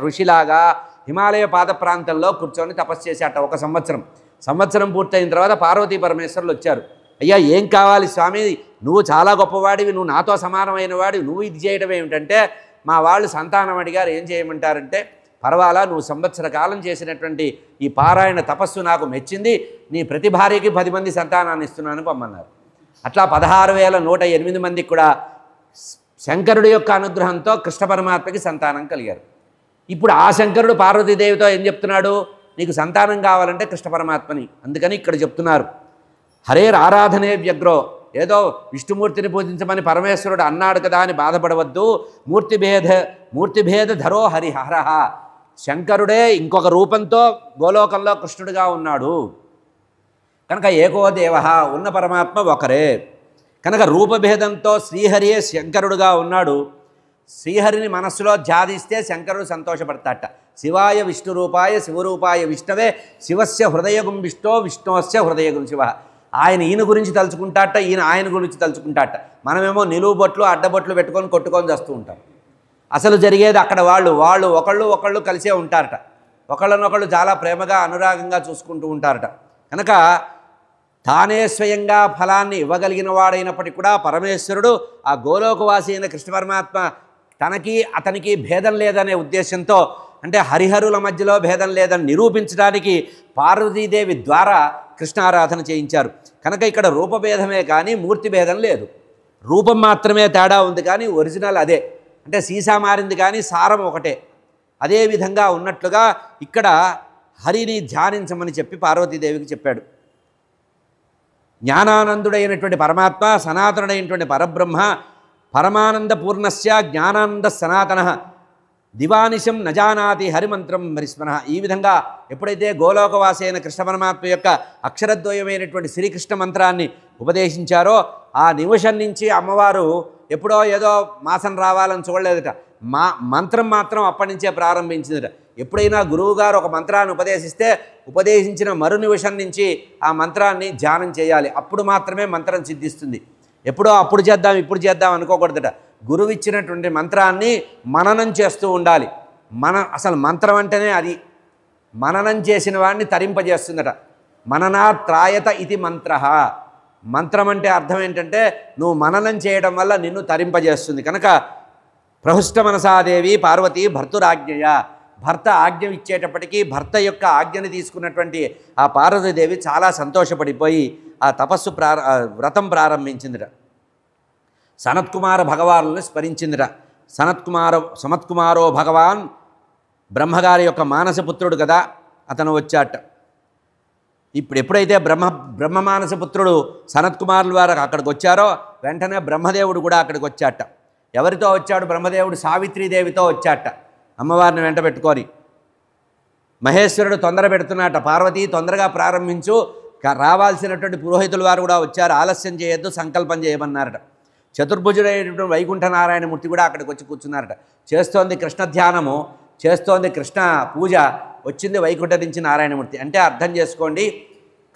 ఋషిలాగా హిమాలయ పాద ప్రాంతంలో కూర్చొని తపస్సు చేశాట 1 సంవత్సరం. సంవత్సరం పూర్తయిన తర్వాత పార్వతీ పరమేశ్వరులు వచ్చారు. అయ్యా ఏం కావాలి స్వామి, నువ్వు చాలా గొప్పవాడివి, నువ్వు నాతో సమానమైన వాడివి, నువ్వు ఇది చేయడం ఏమిటంటే, మా వాళ్ళు సంతానం అడిగారు, ఏం చేయమంటారంటే, పర్వాలా నువ్వు సంవత్సర కాలం చేసినటువంటి ఈ పారాయణ తపస్సు నాకు మెచ్చింది, నీ ప్రతి భార్యకి 10 మంది సంతానాన్ని ఇస్తున్నాను పొమ్మన్నారు. అట్లా 16,108 మందికి కూడా శంకరుడి యొక్క అనుగ్రహంతో కృష్ణ పరమాత్మకి సంతానం కలిగారు. ఇప్పుడు ఆ శంకరుడు పార్వతీదేవితో ఏం చెప్తున్నాడు? నీకు సంతానం కావాలంటే కృష్ణ పరమాత్మని. అందుకని ఇక్కడ చెప్తున్నారు, హరేర్ ఆరాధనే వ్యగ్రో. ఏదో విష్ణుమూర్తిని పూజించమని పరమేశ్వరుడు అన్నాడు కదా అని బాధపడవద్దు. మూర్తిభేద ధరో హరిహరహ. శంకరుడే ఇంకొక రూపంతో గోలోకంలో కృష్ణుడిగా ఉన్నాడు కనుక ఏకో దేవ, ఉన్న పరమాత్మ ఒకరే కనుక రూపభేదంతో శ్రీహరియే శంకరుడుగా ఉన్నాడు. శ్రీహరిని మనస్సులో ధ్యానిస్తే శంకరుడు సంతోషపడతాట. శివాయ విష్ణురూపాయ శివరూపాయ విష్ణవే శివస్య హృదయగుం విష్ణో విష్ణోస్య హృదయగుం శివ. ఆయన ఈయన గురించి తలుచుకుంటాట, ఈయన ఆయన గురించి తలుచుకుంటాట. మనమేమో నిలువు బొట్లు అడ్డబొట్లు పెట్టుకొని కొట్టుకొని చేస్తూ ఉంటాం. అసలు జరిగేది అక్కడ వాళ్ళు ఒకళ్ళు కలిసే ఉంటారట. ఒకళ్ళనొకళ్ళు చాలా ప్రేమగా అనురాగంగా చూసుకుంటూ ఉంటారట. కనుక తానే స్వయంగా ఫలాన్ని ఇవ్వగలిగిన వాడైనప్పటికీ కూడా పరమేశ్వరుడు ఆ గోలోకవాసి అయిన కృష్ణ పరమాత్మ తనకి అతనికి భేదం లేదనే ఉద్దేశంతో, అంటే హరిహరుల మధ్యలో భేదం లేదని నిరూపించడానికి పార్వతీదేవి ద్వారా కృష్ణారాధన చేయించారు. కనుక ఇక్కడ రూపభేదమే కానీ మూర్తి భేదం లేదు. రూపం మాత్రమే తేడా ఉంది కానీ ఒరిజినల్ అదే. అంటే సీసా మారింది కానీ సారం ఒకటే. అదేవిధంగా ఉన్నట్లుగా ఇక్కడ హరిని ధ్యానించమని చెప్పి పార్వతీదేవికి చెప్పాడు. జ్ఞానానందుడైనటువంటి పరమాత్మ, సనాతనుడైనటువంటి పరబ్రహ్మ, పరమానందపూర్ణస్య జ్ఞానానంద సనాతన దివానిశం నజానాతి హరిమంత్రం హరిస్మన. ఈ విధంగా ఎప్పుడైతే గోలోకవాసి అయిన కృష్ణ పరమాత్మ యొక్క అక్షరద్వయమైనటువంటి శ్రీకృష్ణ మంత్రాన్ని ఉపదేశించారో ఆ నిమిషం నుంచి అమ్మవారు ఎప్పుడో ఏదో మాసం రావాలని చూడలేదట. మంత్రం మాత్రం అప్పటి నుంచే ప్రారంభించిందట. ఎప్పుడైనా గురువుగారు ఒక మంత్రాన్ని ఉపదేశిస్తే ఉపదేశించిన మరు నిమిషం నుంచి ఆ మంత్రాన్ని ధ్యానం చేయాలి. అప్పుడు మాత్రమే మంత్రం సిద్ధిస్తుంది. ఎప్పుడో అప్పుడు చేద్దాం ఇప్పుడు చేద్దాం అనుకోకూడదట. గురువు ఇచ్చినటువంటి మంత్రాన్ని మననం చేస్తూ ఉండాలి. అసలు మంత్రం అంటేనే అది. మననం చేసిన వాడిని తరింపజేస్తుందట. మననాత్రాయత ఇది మంత్ర. మంత్రం అంటే అర్థం ఏంటంటే నువ్వు మననం చేయడం వల్ల నిన్ను తరింపజేస్తుంది. కనుక ప్రహృష్ట మనసాదేవి పార్వతి భర్తురాజ్ఞయ, భర్త ఆజ్ఞ ఇచ్చేటప్పటికీ భర్త యొక్క ఆజ్ఞని తీసుకున్నటువంటి ఆ పార్వతీదేవి చాలా సంతోషపడిపోయి ఆ తపస్సు వ్రతం ప్రారంభించిందిట. సనత్కుమార భగవానుని స్మరించిందిట. సమత్కుమారో భగవాన్ బ్రహ్మగారి యొక్క మానసపుత్రుడు కదా, అతను వచ్చాట. ఎప్పుడైతే బ్రహ్మమానసపుత్రుడు సనత్కుమారుల వారు అక్కడికి వచ్చారో వెంటనే బ్రహ్మదేవుడు కూడా అక్కడికి వచ్చాట. ఎవరితో వచ్చాడు బ్రహ్మదేవుడు? సావిత్రీదేవితో వచ్చాట, అమ్మవారిని వెంట పెట్టుకొని. మహేశ్వరుడు తొందర పెడుతున్నాట, పార్వతి తొందరగా ప్రారంభించు, రావాల్సినటువంటి పురోహితుల వారు కూడా వచ్చారు, ఆలస్యం చేయొద్దు, సంకల్పం చేయమన్నారట. చతుర్భుజుడైనటువంటి వైకుంఠ నారాయణమూర్తి కూడా అక్కడికి వచ్చి కూర్చున్నారట. చేస్తోంది కృష్ణ ధ్యానము, చేస్తోంది కృష్ణ పూజ, వచ్చింది వైకుంఠ నుంచి నారాయణమూర్తి. అంటే అర్థం చేసుకోండి,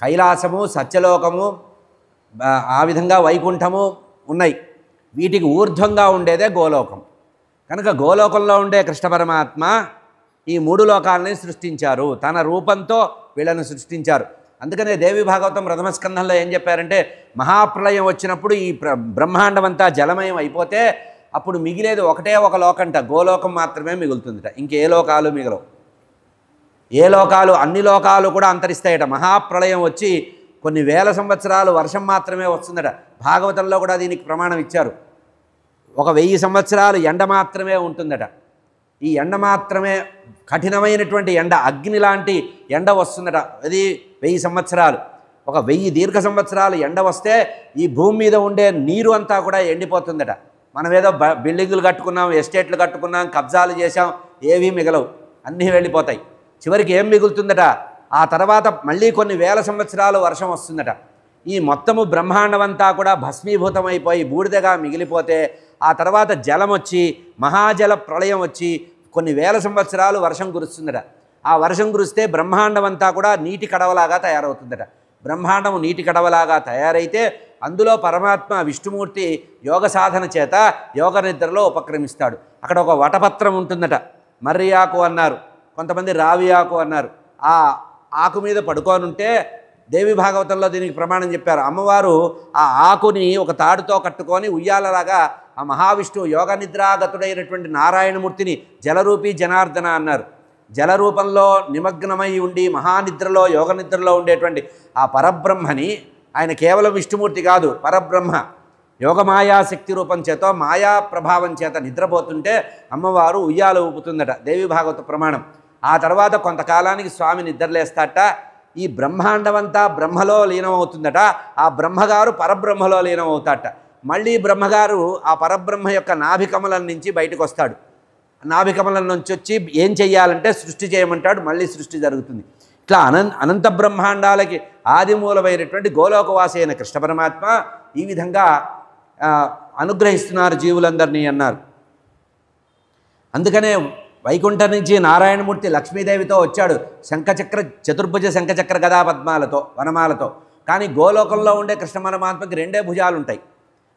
కైలాసము, సత్యలోకము, ఆ విధంగా వైకుంఠము ఉన్నాయి. వీటికి ఊర్ధ్వంగా ఉండేదే గోలోకం. కనుక గోలోకంలో ఉండే కృష్ణ పరమాత్మ ఈ మూడు లోకాలని సృష్టించారు, తన రూపంతో వీళ్ళను సృష్టించారు. అందుకనే దేవి భాగవతం ప్రథమ స్కంధంలో ఏం చెప్పారంటే, మహాప్రళయం వచ్చినప్పుడు ఈ బ్రహ్మాండం అంతా జలమయం అయిపోతే అప్పుడు మిగిలేది ఒకటే ఒక లోకంట, గోలోకం మాత్రమే మిగులుతుందిట. ఇంకే లోకాలు మిగలవు. ఏ లోకాలు, అన్ని లోకాలు కూడా అంతరిస్తాయట. మహాప్రళయం వచ్చి కొన్ని వేల సంవత్సరాలు వర్షం మాత్రమే వస్తుందట. భాగవతంలో కూడా దీనికి ప్రమాణం ఇచ్చారు. 1000 సంవత్సరాలు ఎండ మాత్రమే ఉంటుందట. ఈ ఎండ మాత్రమే, కఠినమైనటువంటి ఎండ, అగ్ని లాంటి ఎండ వస్తుందట. అది 1000 సంవత్సరాలు. 1000 దీర్ఘ సంవత్సరాలు ఎండ వస్తే ఈ భూమి మీద ఉండే నీరు అంతా కూడా ఎండిపోతుందట. మనం ఏదో బిల్డింగులు కట్టుకున్నాం, ఎస్టేట్లు కట్టుకున్నాం, కబ్జాలు చేసాం, ఏవీ మిగలవు, అన్నీ వెళ్ళిపోతాయి. చివరికి ఏం మిగులుతుందట? ఆ తర్వాత మళ్ళీ కొన్ని వేల సంవత్సరాలు వర్షం వస్తుందట. ఈ మొత్తము బ్రహ్మాండం అంతా కూడా భస్మీభూతమైపోయి బూడిదగా మిగిలిపోతే ఆ తర్వాత జలం వచ్చి మహాజల ప్రళయం వచ్చి కొన్ని వేల సంవత్సరాలు వర్షం కురుస్తుందట. ఆ వర్షం కురిస్తే బ్రహ్మాండం అంతా కూడా నీటి కడవలాగా తయారవుతుందట. బ్రహ్మాండం నీటి కడవలాగా తయారైతే అందులో పరమాత్మ విష్ణుమూర్తి యోగ సాధన చేత యోగ నిద్రలో ఉపక్రమిస్తాడు. అక్కడ ఒక వటపత్రం ఉంటుందట, మర్రి ఆకు అన్నారు, కొంతమంది రావి ఆకు అన్నారు. ఆ ఆకు మీద పడుకోనుంటే దేవి భాగవతంలో దీనికి ప్రమాణం చెప్పారు. అమ్మవారు ఆ ఆకుని ఒక తాడుతో కట్టుకొని ఉయ్యాలలాగా ఆ మహావిష్ణువు యోగ నిద్రాగతుడైనటువంటి నారాయణమూర్తిని జలరూపి జనార్దన అన్నారు. జలరూపంలో నిమగ్నమై ఉండి మహానిద్రలో యోగ నిద్రలో ఉండేటువంటి ఆ పరబ్రహ్మని, ఆయన కేవలం విష్ణుమూర్తి కాదు, పరబ్రహ్మ యోగమాయా శక్తి రూపం చేత మాయా ప్రభావం చేత నిద్రపోతుంటే అమ్మవారు ఉయ్యాల ఊపుతుందట, దేవి భాగవత ప్రమాణం. ఆ తర్వాత కొంతకాలానికి స్వామి నిద్రలేస్తాట. ఈ బ్రహ్మాండమంతా బ్రహ్మలో లీనమవుతుందట. ఆ బ్రహ్మగారు పరబ్రహ్మలో లీనమవుతాట. మళ్ళీ బ్రహ్మగారు ఆ పరబ్రహ్మ యొక్క నాభికమలం నుంచి బయటకు వస్తాడు. నాభికమలం నుంచి వచ్చి ఏం చెయ్యాలంటే సృష్టి చేయమంటాడు, మళ్ళీ సృష్టి జరుగుతుంది. ఇట్లా అనంత బ్రహ్మాండాలకి ఆదిమూలమైనటువంటి గోలోకవాసి అయిన కృష్ణ పరమాత్మ ఈ విధంగా అనుగ్రహిస్తున్నారు జీవులందరినీ అన్నారు. అందుకనే వైకుంఠం నుంచి నారాయణమూర్తి లక్ష్మీదేవితో వచ్చాడు, చతుర్భుజ శంఖచక్ర గదా పద్మాలతో, వనమాలతో. కానీ గోలోకంలో ఉండే కృష్ణ పరమాత్మకి 2 భుజాలు ఉంటాయి.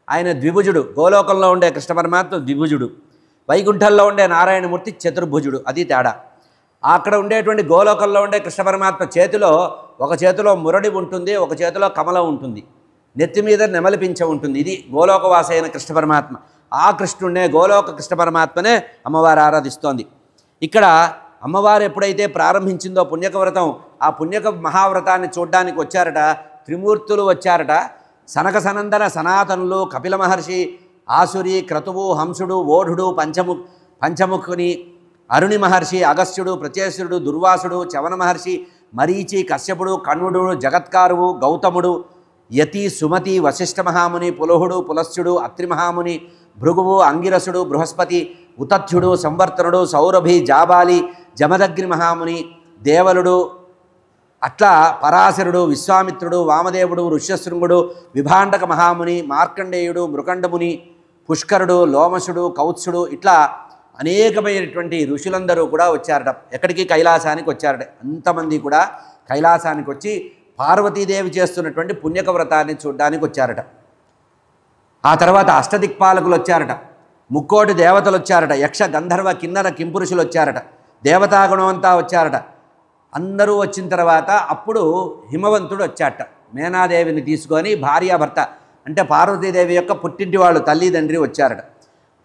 ఆయన ద్విభుజుడు. గోలోకంలో ఉండే కృష్ణ పరమాత్మ ద్విభుజుడు, వైకుంఠంలో ఉండే నారాయణమూర్తి చతుర్భుజుడు. అది తేడా. అక్కడ ఉండేటువంటి గోలోకంలో ఉండే కృష్ణ పరమాత్మ చేతిలో ఒక చేతిలో మురడి ఉంటుంది, ఒక చేతిలో కమలం ఉంటుంది, నెత్తి మీద నెమలి పింఛ ఉంటుంది. ఇది గోలోకవాసి అయిన కృష్ణ పరమాత్మ. ఆ కృష్ణుడినే, గోలోక కృష్ణ పరమాత్మనే అమ్మవారు ఆరాధిస్తోంది. ఇక్కడ అమ్మవారు ఎప్పుడైతే ప్రారంభించిందో పుణ్యక వ్రతం, ఆ పుణ్యక మహావ్రతాన్ని చూడ్డానికి వచ్చారట త్రిమూర్తులు వచ్చారట. సనక సనందన సనాతనులు, కపిల మహర్షి, ఆసురి, క్రతువు, హంసుడు, ఓఢుడు, పంచముఖుని, అరుణి మహర్షి, అగస్త్యుడు, ప్రచేసుడు, దుర్వాసుడు, చవన మహర్షి, మరీచి, కశ్యపుడు, కణ్వుడు, జగత్కారువు, గౌతముడు, యతి, సుమతి, వశిష్ఠ మహాముని, పులహుడు, పులస్త్యుడు, అత్రి మహాముని, భృగువు, అంగిరసుడు, బృహస్పతి, ఉతథ్యుడు, సంవర్తనుడు, సౌరభి, జాబాలి, జమదగ్ని మహాముని, దేవలుడు, అట్లా పరాశరుడు, విశ్వామిత్రుడు, వామదేవుడు, ఋష్యశృంగుడు, విభాండక మహాముని, మార్కండేయుడు, మృకండముని, పుష్కరుడు, లోమసుడు, కౌత్సుడు, ఇట్లా అనేకమైనటువంటి ఋషులందరూ కూడా వచ్చారట. ఎక్కడికి? కైలాసానికి వచ్చారట. అంతమంది కూడా కైలాసానికి వచ్చి పార్వతీదేవి చేస్తున్నటువంటి పుణ్యక వ్రతాన్ని చూడడానికి వచ్చారట. ఆ తర్వాత అష్టదిక్పాలకులు వచ్చారట, ముక్కోటి దేవతలు వచ్చారట, యక్ష గంధర్వ కిన్నర కింపురుషులు వచ్చారట, దేవతాగుణం అంతా వచ్చారట. అందరూ వచ్చిన తర్వాత అప్పుడు హిమవంతుడు వచ్చాట. మేనాదేవిని తీసుకొని భార్యాభర్త అంటే పార్వతీదేవి యొక్క పుట్టింటి వాళ్ళు తల్లిదండ్రి వచ్చారట.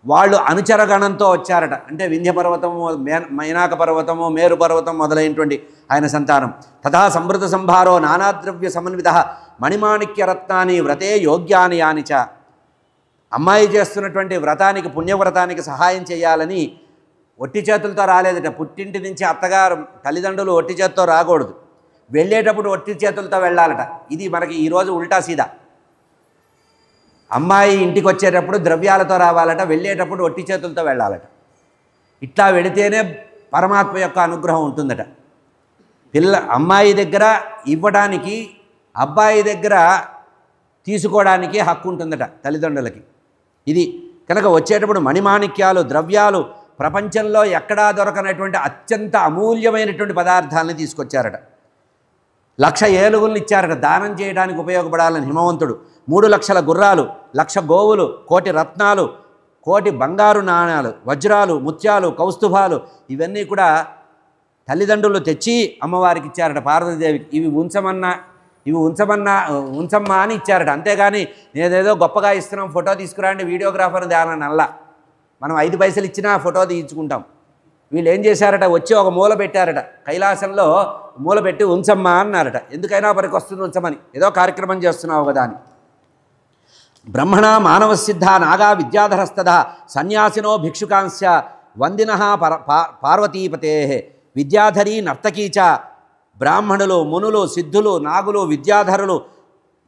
వాళ్ళు అనుచరగణంతో వచ్చారట. అంటే వింధ్య పర్వతము, మైనాక పర్వతము, మేరు పర్వతం మొదలైనటువంటి ఆయన సంతానం. తథా సంవృత సంభారో నానాద్రవ్య సమన్విత మణిమాణిక్య రత్నాని వ్రతే యోగ్యాని యానిచ. అమ్మాయి చేస్తున్నటువంటి వ్రతానికి, పుణ్యవ్రతానికి సహాయం చేయాలని ఒట్టి చేతులతో రాలేదట. పుట్టింటి నుంచి అత్తగారు తల్లిదండ్రులు ఒట్టి చేతితో రాకూడదు, వెళ్ళేటప్పుడు ఒట్టి చేతులతో వెళ్ళాలట. ఇది మనకి ఈరోజు ఉల్టా సీదా. అమ్మాయి ఇంటికి వచ్చేటప్పుడు ద్రవ్యాలతో రావాలట, వెళ్ళేటప్పుడు ఒట్టి చేతులతో వెళ్ళాలట. ఇట్లా వెళితేనే పరమాత్మ యొక్క అనుగ్రహం ఉంటుందట. అమ్మాయి దగ్గర ఇవ్వడానికి, అబ్బాయి దగ్గర తీసుకోవడానికి హక్కు ఉంటుందట తల్లిదండ్రులకి. ఇది కనుక వచ్చేటప్పుడు మణిమాణిక్యాలు, ద్రవ్యాలు, ప్రపంచంలో ఎక్కడా దొరకనటువంటి అత్యంత అమూల్యమైనటువంటి పదార్థాలని తీసుకొచ్చారట. 1,00,000 ఏనుగులను ఇచ్చారట దానం చేయడానికి ఉపయోగపడాలని హిమవంతుడు. 3 లక్షల గుర్రాలు, 1,00,000 గోవులు, 1,000,000 రత్నాలు, 1,000,000 బంగారు నాణాలు, వజ్రాలు, ముత్యాలు, కౌస్తుభాలు, ఇవన్నీ కూడా తల్లిదండ్రులు తెచ్చి అమ్మవారికి ఇచ్చారట పార్వతీదేవికి. ఇవి ఉంచమ్మా అని ఇచ్చారట. అంతేగాని నేనేదో గొప్పగా ఇస్తున్నాం, ఫోటో తీసుకురాండి, వీడియోగ్రాఫర్ దానని అల్లా. మనం 5 పైసలు ఇచ్చినా ఫోటో తీయించుకుంటాం. వీళ్ళు ఏం చేశారట, వచ్చి ఒక మూల పెట్టారట, కైలాసంలో మూల పెట్టి ఉంచమ్మా అన్నారట. ఎందుకైనా పనికి వస్తుంది ఉంచమని, ఏదో కార్యక్రమం చేస్తున్నావు కదా అని. బ్రహ్మణ మానవ సిద్ధ నాగా విద్యాధరస్తద సన్యాసినో భిక్షుకాంశ వందిన పార్వతీపతే విద్యాధరీ నర్తకీచ. బ్రాహ్మణులు, మునులు, సిద్ధులు, నాగులు, విద్యాధరులు,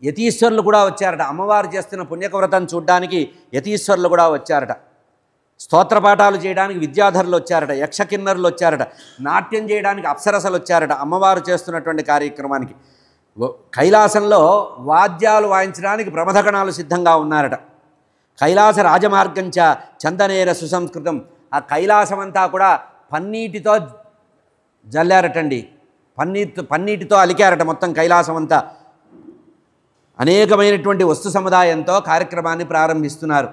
యతీశ్వరులు కూడా వచ్చారట. అమ్మవారు చేస్తున్న పుణ్యక వ్రతం చూడ్డానికి యతీశ్వరులు కూడా వచ్చారట. స్తోత్రపాఠాలు చేయడానికి విద్యాధరులు వచ్చారట, యక్షకిన్నరులు వచ్చారట, నాట్యం చేయడానికి అప్సరసలు వచ్చారట అమ్మవారు చేస్తున్నటువంటి కార్యక్రమానికి. కైలాసంలో వాద్యాలు వాయించడానికి ప్రమథగణాలు సిద్ధంగా ఉన్నారట. కైలాస రాజమార్గంచ చందనేర సుసంస్కృతం. ఆ కైలాసం అంతా కూడా పన్నీటితో జల్లారటండి, పన్నీటితో అలికారట మొత్తం కైలాసం అంతా. అనేకమైనటువంటి వస్తు సముదాయంతో కార్యక్రమాన్ని ప్రారంభిస్తున్నారు.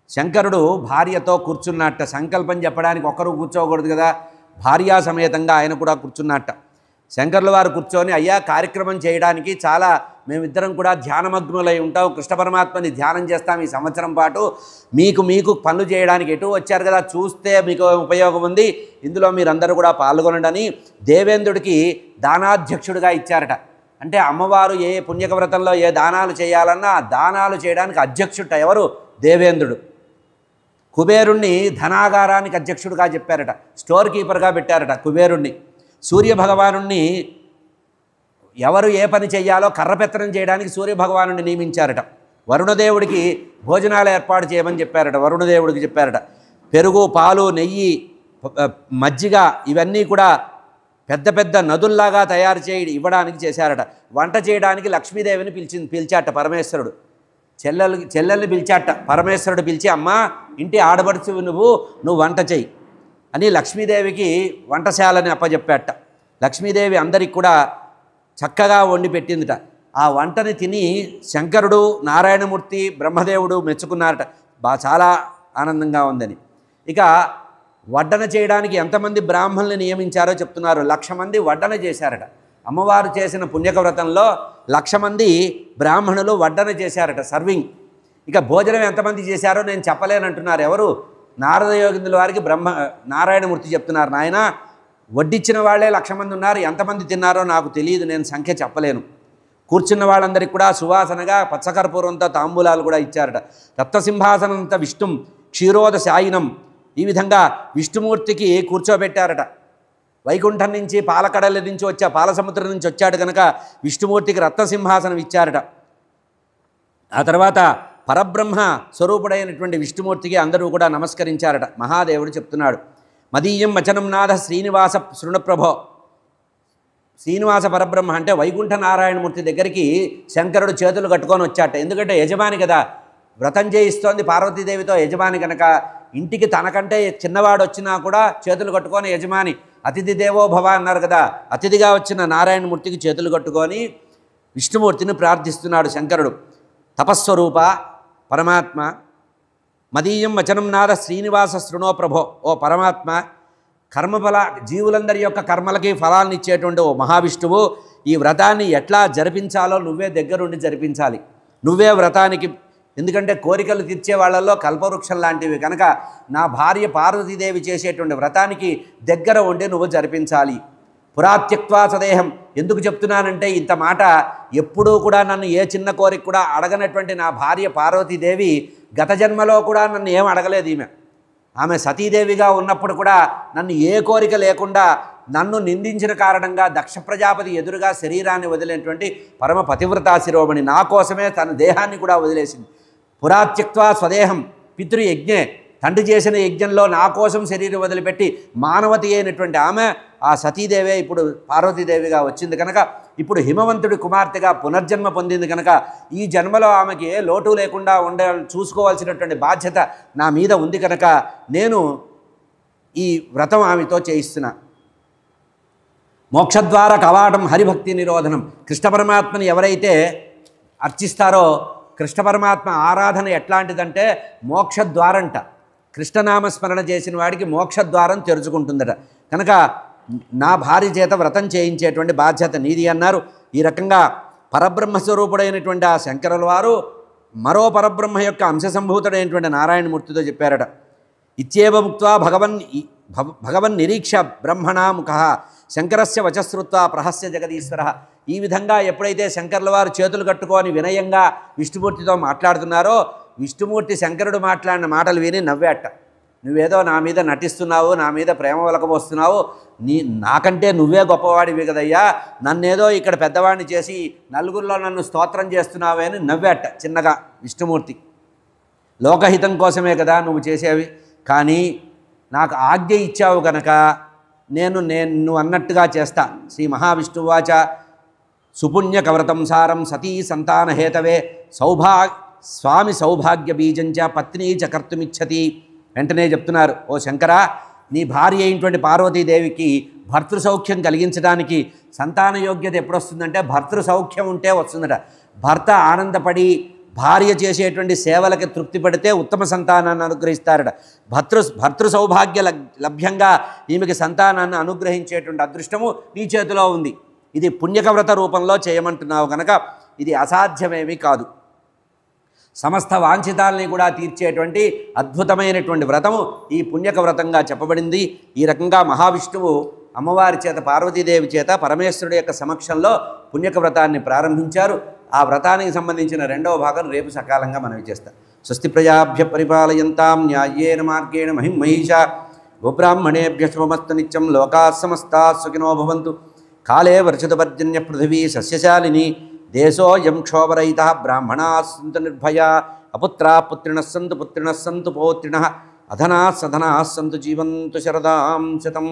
శంకరుడు భార్యతో కూర్చున్నట్ట. సంకల్పం చెప్పడానికి ఒక్కరు కూర్చోకూడదు కదా, భార్యా సమేతంగా ఆయన కూడా కూర్చున్నట్ట. శంకరుల వారు కూర్చొని, అయ్యా కార్యక్రమం చేయడానికి చాలా మేమిద్దరం కూడా ధ్యానమగ్నులై ఉంటాం, కృష్ణ పరమాత్మని ధ్యానం చేస్తాం ఈ సంవత్సరం పాటు. మీకు పనులు చేయడానికి ఎటు వచ్చారు కదా, చూస్తే మీకు ఉపయోగం ఉంది, ఇందులో మీరందరూ కూడా పాల్గొనండి దేవేంద్రుడికి దానాధ్యక్షుడిగా ఇచ్చారట. అంటే అమ్మవారు ఏ పుణ్యక వ్రతంలో ఏ దానాలు చేయాలన్నా ఆ దానాలు చేయడానికి అధ్యక్షుట ఎవరు? దేవేంద్రుడు. కుబేరుణ్ణి ధనాగారానికి అధ్యక్షుడిగా చెప్పారట, స్టోర్ కీపర్గా పెట్టారట కుబేరుణ్ణి. సూర్యభగవానుణ్ణి ఎవరు ఏ పని చేయాలో కర్రపెత్తనం చేయడానికి సూర్యభగవానుడిని నియమించారట. వరుణదేవుడికి భోజనాలు ఏర్పాటు చేయమని చెప్పారట, వరుణదేవుడికి చెప్పారట. పెరుగు, పాలు, నెయ్యి, మజ్జిగ ఇవన్నీ కూడా పెద్ద పెద్ద నదుల్లాగా తయారు ఇవ్వడానికి చేశారట. వంట చేయడానికి లక్ష్మీదేవిని పిలిచాట పరమేశ్వరుడు. చెల్లెల్ని పిలిచాట పరమేశ్వరుడు. పిలిచి, అమ్మా ఇంటి ఆడబడుచు నువ్వు వంట చెయ్యి అని లక్ష్మీదేవికి వంటశాలని అప్పచెప్పాట. లక్ష్మీదేవి అందరికి కూడా చక్కగా వండి పెట్టిందిట. ఆ వంటని తిని శంకరుడు, నారాయణమూర్తి, బ్రహ్మదేవుడు మెచ్చుకున్నారట, చాలా ఆనందంగా ఉందని. ఇక వడ్డన చేయడానికి ఎంతమంది బ్రాహ్మణులు నియమించారో చెప్తున్నారు. 1,00,000 మంది వడ్డన చేశారట. అమ్మవారు చేసిన పుణ్యక వ్రతంలో 1,00,000 మంది బ్రాహ్మణులు వడ్డన చేశారట, సర్వింగ్. ఇక భోజనం ఎంతమంది చేశారో నేను చెప్పలేనంటున్నారు. ఎవరు? నారద యోగిందుల వారికి నారాయణమూర్తి చెప్తున్నారు, నాయన వడ్డిచ్చిన వాళ్ళే 1,00,000 మంది ఉన్నారు, ఎంతమంది తిన్నారో నాకు తెలియదు, నేను సంఖ్య చెప్పలేను. కూర్చున్న వాళ్ళందరికీ కూడా సువాసనగా పచ్చకర్పూరంతో తాంబూలాలు కూడా ఇచ్చారట. రత్నసింహాసనంత విష్ణుం క్షీరోద శాయినం, ఈ విధంగా విష్ణుమూర్తికి కూర్చోబెట్టారట. వైకుంఠం నుంచి, పాలకడల నుంచి పాలసముద్రం నుంచి వచ్చాడు కనుక విష్ణుమూర్తికి రత్నసింహాసనం ఇచ్చారట. ఆ తర్వాత పరబ్రహ్మ స్వరూపుడైనటువంటి విష్ణుమూర్తికి అందరూ కూడా నమస్కరించారట. మహాదేవుడు చెప్తున్నాడు, మదీయం వచనం నాథ శ్రీనివాస శృణుప్రభో. శ్రీనివాస పరబ్రహ్మ అంటే వైకుంఠ నారాయణమూర్తి దగ్గరికి శంకరుడు చేతులు కట్టుకొని వచ్చాట. ఎందుకంటే యజమాని కదా, వ్రతం చేయిస్తోంది పార్వతీదేవితో యజమాని కనుక, ఇంటికి తనకంటే చిన్నవాడు వచ్చినా కూడా చేతులు కట్టుకొని యజమాని, అతిథి దేవో భవ అన్నారు కదా, అతిథిగా వచ్చిన నారాయణమూర్తికి చేతులు కట్టుకొని విష్ణుమూర్తిని ప్రార్థిస్తున్నాడు శంకరుడు. తపస్వరూప పరమాత్మ, మదీయం వచనం నాద శ్రీనివాస శృణో ప్రభో, ఓ పరమాత్మ, కర్మఫల జీవులందరి యొక్క కర్మలకి ఫలాన్ని ఇచ్చేటువంటి ఓ మహావిష్ణువు, ఈ వ్రతాన్ని ఎట్లా జరిపించాలో నువ్వే దగ్గరుండి జరిపించాలి. నువ్వే వ్రతానికి, ఎందుకంటే కోరికలు తీర్చే వాళ్ళల్లో కల్పవృక్షం లాంటివి కనుక నా భార్య పార్వతీదేవి చేసేటువంటి వ్రతానికి దగ్గర ఉండి నువ్వు జరిపించాలి. పురాత్యక్వా సదేహం. ఎందుకు చెప్తున్నానంటే ఇంత మాట, ఎప్పుడూ కూడా నన్ను ఏ చిన్న కోరిక కూడా అడగనటువంటి నా భార్య పార్వతీదేవి గత జన్మలో కూడా నన్ను ఏం అడగలేదు. ఆమె సతీదేవిగా ఉన్నప్పుడు కూడా నన్ను ఏ కోరిక లేకుండా నన్ను నిందించిన కారణంగా దక్ష ప్రజాపతి ఎదురుగా శరీరాన్ని వదిలేటువంటి పరమ పతివ్రతా శిరోమణి నా కోసమే తన దేహాన్ని కూడా వదిలేసింది. పురాత్యక్వా స్వదేహం పితృయజ్ఞే, తండ్రి చేసిన యజ్ఞంలో నా కోసం శరీరం వదిలిపెట్టి మానవతి అయినటువంటి ఆమె ఆ సతీదేవే ఇప్పుడు పార్వతీదేవిగా వచ్చింది కనుక, ఇప్పుడు హిమవంతుడి కుమార్తెగా పునర్జన్మ పొందింది కనుక ఈ జన్మలో ఆమెకి ఏ లోటు లేకుండా చూసుకోవాల్సినటువంటి బాధ్యత నా మీద ఉంది కనుక నేను ఈ వ్రతం ఆమెతో చేయిస్తున్నా. మోక్షద్వార కవాటం హరిభక్తి నిరోధనం. కృష్ణ పరమాత్మని ఎవరైతే అర్చిస్తారో, కృష్ణ పరమాత్మ ఆరాధన ఎట్లాంటిదంటే మోక్షద్వారంట. కృష్ణనామస్మరణ చేసిన వాడికి మోక్షద్వారం తెరుచుకుంటుందట. కనుక నా భార్య చేత వ్రతం చేయించేటువంటి బాధ్యత నీది అన్నారు. ఈ రకంగా పరబ్రహ్మస్వరూపుడైనటువంటి ఆ శంకరుల వారు మరో పరబ్రహ్మ యొక్క అంశసంభూతుడైనటువంటి నారాయణమూర్తితో చెప్పారట. ఇత్యేవ ముక్త్వా భగవన్ నిరీక్ష బ్రహ్మణా ముఖ శంకరస్య వచశ్రుత్వా ప్రహస్య జగదీశ్వర. ఈ విధంగా ఎప్పుడైతే శంకరుల వారు చేతులు కట్టుకొని వినయంగా విష్ణుమూర్తితో మాట్లాడుతున్నారో, విష్ణుమూర్తి శంకరుడు మాట్లాడిన మాటలు విని నవ్వేట. నువ్వేదో నా మీద నటిస్తున్నావు, నా మీద ప్రేమ వలకబోస్తున్నావు, నాకంటే నువ్వే గొప్పవాడివి కదయ్యా, నన్నేదో ఇక్కడ పెద్దవాడిని చేసి నలుగురిలో నన్ను స్తోత్రం చేస్తున్నావే అని నవ్వేట చిన్నగా విష్ణుమూర్తి. లోకహితం కోసమే కదా నువ్వు చేసేవి, కానీ నాకు ఆజ్ఞ ఇచ్చావు కనుక నువ్వు అన్నట్టుగా చేస్తా. శ్రీ మహావిష్ణువాచ సుపుణ్యకవ్రతం సారం సతీ సంతానహేతవే స్వామి సౌభాగ్య బీజంచ పత్ని చ కర్తుమిచ్చతి. వెంటనే చెప్తున్నారు, ఓ శంకరా, నీ భార్య అయినటువంటి పార్వతీదేవికి భర్తృ సౌఖ్యం కలిగించడానికి సంతాన యోగ్యత ఎప్పుడు వస్తుందంటే భర్తృ సౌఖ్యం ఉంటే వస్తుందట. భర్త ఆనందపడి భార్య చేసేటువంటి సేవలకి తృప్తి పడితే ఉత్తమ సంతానాన్ని అనుగ్రహిస్తారట. భర్తృ సౌభాగ్య లభ్యంగా ఈమెకి సంతానాన్ని అనుగ్రహించేటువంటి అదృష్టము నీ చేతిలో ఉంది. ఇది పుణ్యకవ్రత రూపంలో చేయమంటున్నావు కనుక ఇది అసాధ్యమేమీ కాదు. సమస్త వాంఛితాలని కూడా తీర్చేటువంటి అద్భుతమైనటువంటి వ్రతము ఈ పుణ్యక వ్రతంగా చెప్పబడింది. ఈ రకంగా మహావిష్ణువు అమ్మవారి చేత పార్వతీదేవి చేత పరమేశ్వరుడు యొక్క సమక్షంలో పుణ్యక వ్రతాన్ని ప్రారంభించారు. ఆ వ్రతానికి సంబంధించిన రెండవ భాగం రేపు సకాలంగా మనవి చేస్తాం. స్వస్తి ప్రజాభ్య పరిపాలయంతాం న్యాయేన మార్గేణ మహిం మహిషా గోబ్రాహ్మణేభ్య శుభమస్తు నిత్యం లోకాః సమస్తాః సుఖినో భవంతు. కాలే వర్షతు పర్జన్య పృథివీ సస్యశాలిని దేశోయం క్షోభరహితః బ్రాహ్మణాः సంతు నిర్భయాः అపుత్రాः పుత్రిణः సంతు పుత్రిణः సంతు పౌత్రిణः అధనాः సధనాः సంతు జీవంతు శరదాం శతం.